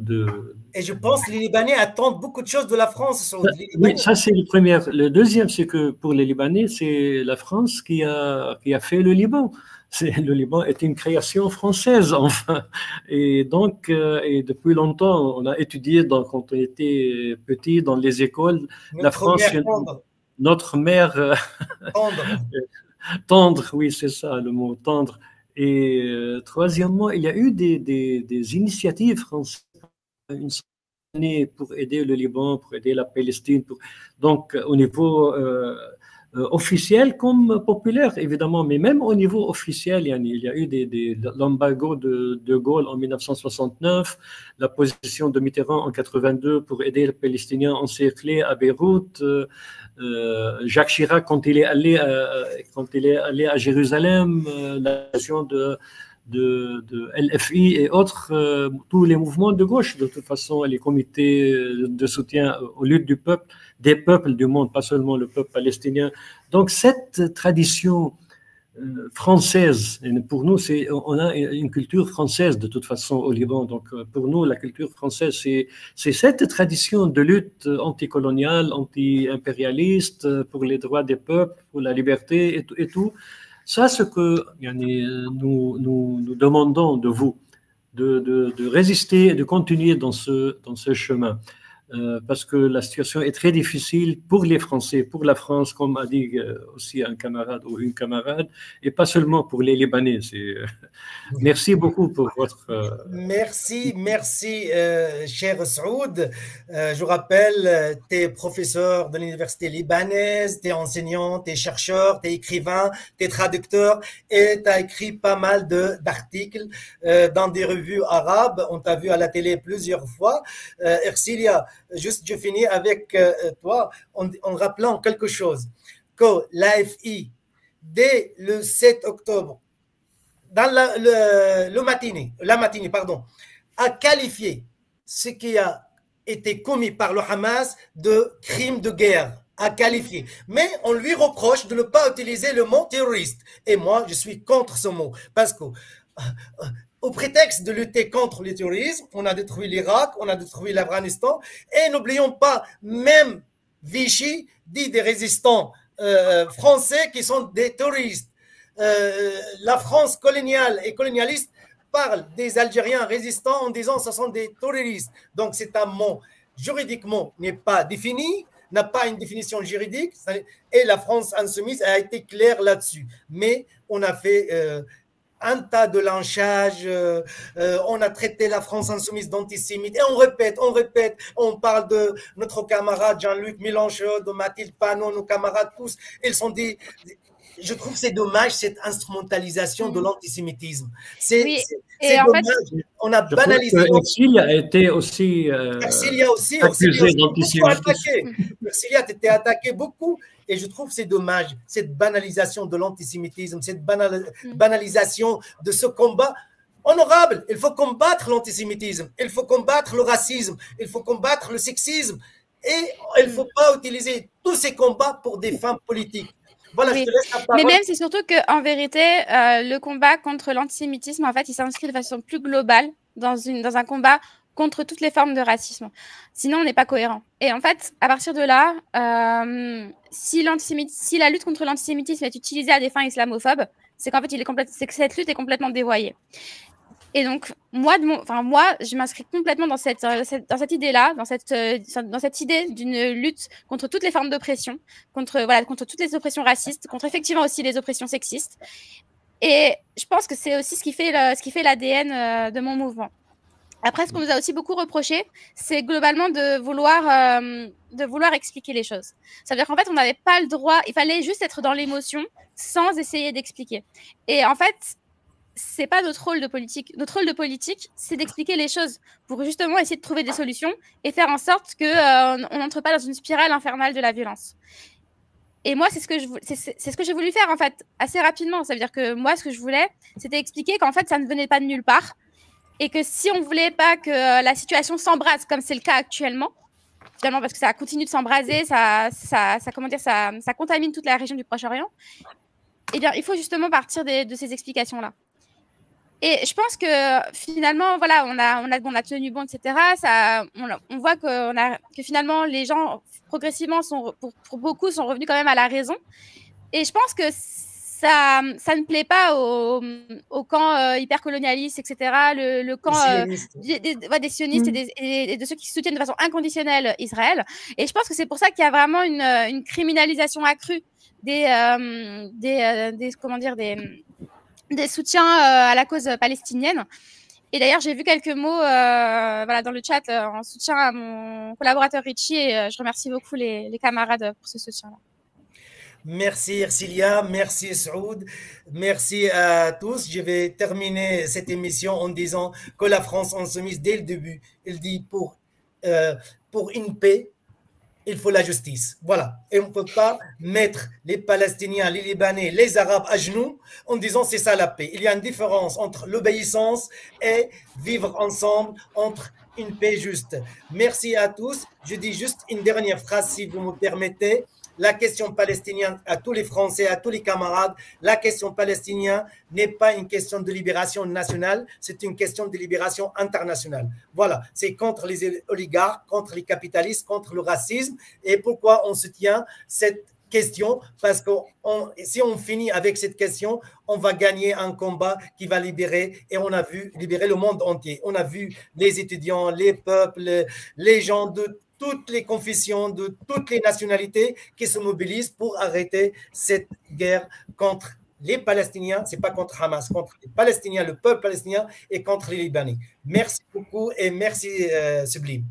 Et je pense que les Libanais attendent beaucoup de choses de la France. Oui, ça c'est le premier. Le deuxième, c'est que pour les Libanais, c'est la France qui a fait le Liban. Le Liban est une création française, enfin. Et donc, et depuis longtemps, on a étudié quand on était petit dans les écoles, la France... Notre mère tendre, oui, c'est ça le mot, tendre. Et troisièmement, il y a eu des initiatives françaises une année pour aider le Liban, pour aider la Palestine. Donc, au niveau officiel comme populaire, évidemment, mais même au niveau officiel, il y a eu l'embargo de Gaulle en 1969, la position de Mitterrand en 82 pour aider les Palestiniens encerclés à Beyrouth, Jacques Chirac quand il est allé à Jérusalem, la position de LFI et autres, tous les mouvements de gauche, de toute façon, les comités de soutien aux luttes des peuples du monde, pas seulement le peuple palestinien. Donc, cette tradition française, et pour nous, on a une culture française de toute façon au Liban. Donc, pour nous, la culture française, c'est cette tradition de lutte anticoloniale, anti-impérialiste, pour les droits des peuples, pour la liberté et tout. Ça, ce que nous demandons de vous, de résister et de continuer dans ce chemin. Parce que la situation est très difficile pour les Français, pour la France, comme a dit aussi un camarade ou une camarade, et pas seulement pour les Libanais. Merci beaucoup pour votre... Merci, cher Saoud. Je rappelle, tu es professeur de l'université libanaise, tu es enseignant, tu es chercheur, tu es écrivain, tu es traducteur, et tu as écrit pas mal d'articles dans des revues arabes. On t'a vu à la télé plusieurs fois. Ercilia, juste, je finis avec toi en rappelant quelque chose, que l'AFI, dès le 7 octobre, dans la matinée, a qualifié ce qui a été commis par le Hamas de crime de guerre, a qualifié. Mais on lui reproche de ne pas utiliser le mot terroriste. Et moi, je suis contre ce mot, parce que au prétexte de lutter contre le terrorisme, on a détruit l'Irak, on a détruit l'Afghanistan, et n'oublions pas, même Vichy dit des résistants français qui sont des terroristes. La France coloniale et colonialiste parle des Algériens résistants en disant que ce sont des terroristes. Donc c'est un mot juridiquement n'est pas défini, n'a pas une définition juridique, et la France insoumise a été claire là-dessus. Mais on a fait... un tas de lynchage, on a traité la France insoumise d'antisémite, et on répète, on parle de notre camarade Jean-Luc Mélenchon, de Mathilde Panot, nos camarades tous, ils sont je trouve que c'est dommage cette instrumentalisation de l'antisémitisme. C'est dommage. On a banalisé. Ercilia a été aussi accusé d'antisémitisme. Ercilia a été attaqué beaucoup. Et je trouve que c'est dommage, cette banalisation de l'antisémitisme, cette banalisation de ce combat. Honorable, il faut combattre l'antisémitisme, il faut combattre le racisme, il faut combattre le sexisme. Et il ne faut pas utiliser tous ces combats pour des fins politiques. Voilà, Oui. je te laisse la parole. Mais même, c'est surtout qu'en vérité, le combat contre l'antisémitisme, en fait, il s'inscrit de façon plus globale dans un combat contre toutes les formes de racisme. Sinon, on n'est pas cohérent. Et en fait, à partir de là, si la lutte contre l'antisémitisme est utilisée à des fins islamophobes, c'est qu'en fait, c'est que cette lutte est complètement dévoyée. Et donc, moi, je m'inscris complètement dans cette idée-là, dans cette idée d'une lutte contre toutes les formes d'oppression, contre toutes les oppressions racistes, contre effectivement aussi les oppressions sexistes. Et je pense que c'est aussi ce qui fait l'ADN de mon mouvement. Après, ce qu'on nous a aussi beaucoup reproché, c'est globalement de vouloir expliquer les choses. Ça veut dire qu'en fait, on n'avait pas le droit, il fallait juste être dans l'émotion sans essayer d'expliquer. Et en fait, c'est pas notre rôle de politique. Notre rôle de politique, c'est d'expliquer les choses pour justement essayer de trouver des solutions et faire en sorte qu'on n'entre pas dans une spirale infernale de la violence. Et moi, c'est ce que j'ai voulu faire, en fait, assez rapidement. Ça veut dire que moi, ce que je voulais, c'était expliquer qu'en fait, ça ne venait pas de nulle part et que si on ne voulait pas que la situation s'embrase, comme c'est le cas actuellement, finalement, parce que ça continue de s'embraser, ça contamine toute la région du Proche-Orient, eh bien, il faut justement partir de ces explications-là. Et je pense que finalement, voilà, on a tenu bon, etc. On voit que finalement, les gens, progressivement, pour beaucoup, sont revenus quand même à la raison. Et je pense que ça ne plaît pas au camp hypercolonialiste, etc., le camp des sionistes et de ceux qui soutiennent de façon inconditionnelle Israël. Et je pense que c'est pour ça qu'il y a vraiment une criminalisation accrue des soutiens à la cause palestinienne. Et d'ailleurs, j'ai vu quelques mots dans le chat en soutien à mon collaborateur Richie et je remercie beaucoup les camarades pour ce soutien-là. Merci Ercilia, merci Saoud, merci à tous. Je vais terminer cette émission en disant que la France insoumise, dès le début, elle dit pour une paix, il faut la justice. Voilà. Et on ne peut pas mettre les Palestiniens, les Libanais, les Arabes à genoux en disant c'est ça la paix. Il y a une différence entre l'obéissance et vivre ensemble, entre une paix juste. Merci à tous. Je dis juste une dernière phrase si vous me permettez. La question palestinienne, à tous les Français, à tous les camarades, la question palestinienne n'est pas une question de libération nationale, c'est une question de libération internationale. Voilà, c'est contre les oligarques, contre les capitalistes, contre le racisme. Et pourquoi on soutient cette question? Parce que si on finit avec cette question, on va gagner un combat qui va libérer, et on a vu libérer le monde entier. On a vu les étudiants, les peuples, les gens de toutes les confessions, de toutes les nationalités qui se mobilisent pour arrêter cette guerre contre les Palestiniens. Ce n'est pas contre Hamas, contre les Palestiniens, le peuple palestinien et contre les Libanais. Merci beaucoup et merci Sublime.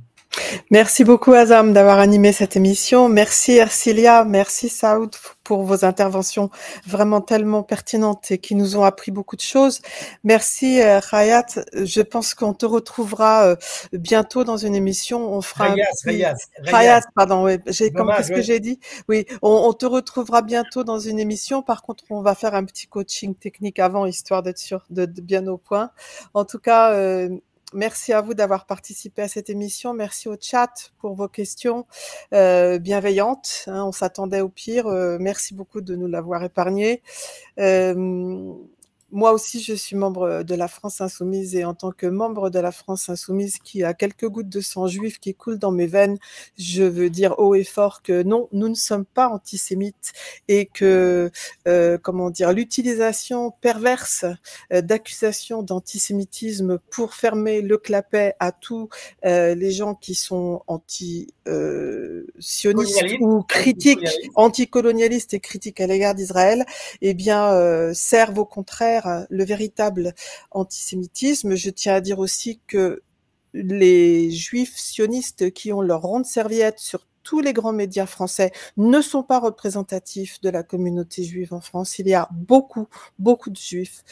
Merci beaucoup Azam d'avoir animé cette émission. Merci Ercilia, merci Saoud pour vos interventions vraiment tellement pertinentes et qui nous ont appris beaucoup de choses. Merci Rayat, je pense qu'on te retrouvera bientôt dans une émission. On fera Rayat, pardon, oui, j'ai compris ce que j'ai dit. Oui, on te retrouvera bientôt dans une émission. Par contre, on va faire un petit coaching technique avant, histoire d'être sûr de bien au point. En tout cas, merci à vous d'avoir participé à cette émission. Merci au chat pour vos questions bienveillantes. Hein, on s'attendait au pire. Merci beaucoup de nous l'avoir épargné. Moi aussi, je suis membre de la France Insoumise et en tant que membre de la France Insoumise qui a quelques gouttes de sang juif qui coulent dans mes veines, je veux dire haut et fort que non, nous ne sommes pas antisémites et que, l'utilisation perverse d'accusations d'antisémitisme pour fermer le clapet à tous les gens qui sont sionistes ou critiques, anticolonialistes et critiques à l'égard d'Israël, eh bien, servent au contraire le véritable antisémitisme. Je tiens à dire aussi que les juifs sionistes qui ont leur ronde serviette sur tous les grands médias français ne sont pas représentatifs de la communauté juive en France. Il y a beaucoup de juifs.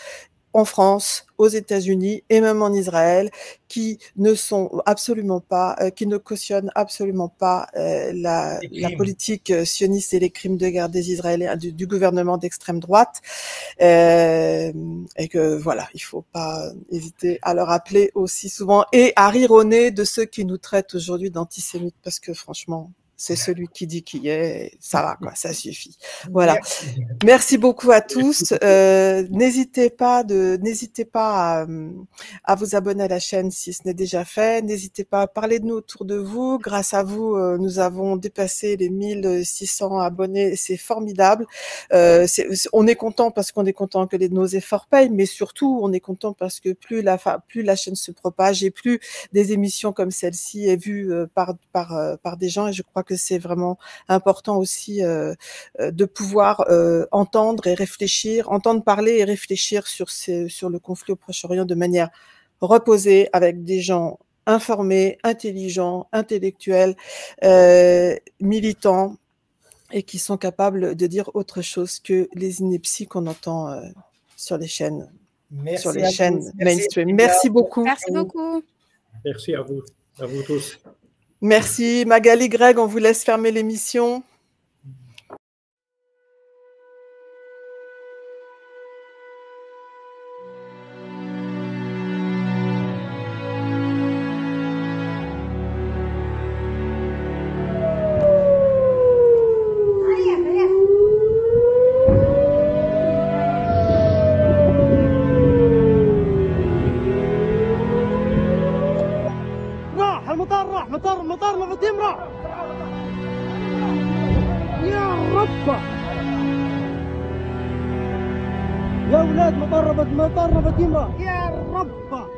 en France, aux États-Unis et même en Israël, qui ne sont absolument pas, qui ne cautionnent absolument pas la politique sioniste et les crimes de guerre des Israéliens, du gouvernement d'extrême droite, et que voilà, il faut pas hésiter à le rappeler aussi souvent et à rire au nez de ceux qui nous traitent aujourd'hui d'antisémites, parce que franchement, c'est celui qui dit qui est, ça va quoi, ça suffit. Voilà. Merci beaucoup à tous. N'hésitez pas à vous abonner à la chaîne si ce n'est déjà fait. N'hésitez pas à parler de nous autour de vous. Grâce à vous, nous avons dépassé les 1600 abonnés. C'est formidable. On est content parce qu'on est content que nos efforts payent, mais surtout on est content parce que plus la chaîne se propage et plus des émissions comme celle-ci est vue par des gens, et je crois que c'est vraiment important aussi de pouvoir entendre parler et réfléchir sur le conflit au Proche-Orient de manière reposée, avec des gens informés, intelligents, intellectuels, militants, et qui sont capables de dire autre chose que les inepties qu'on entend sur les chaînes, mainstream. Merci beaucoup. Merci beaucoup. Merci à vous tous. Merci Magali, Greg, on vous laisse fermer l'émission. مطار نفطيم راح يا رب يا اولاد مطار نفطيم راح يا رب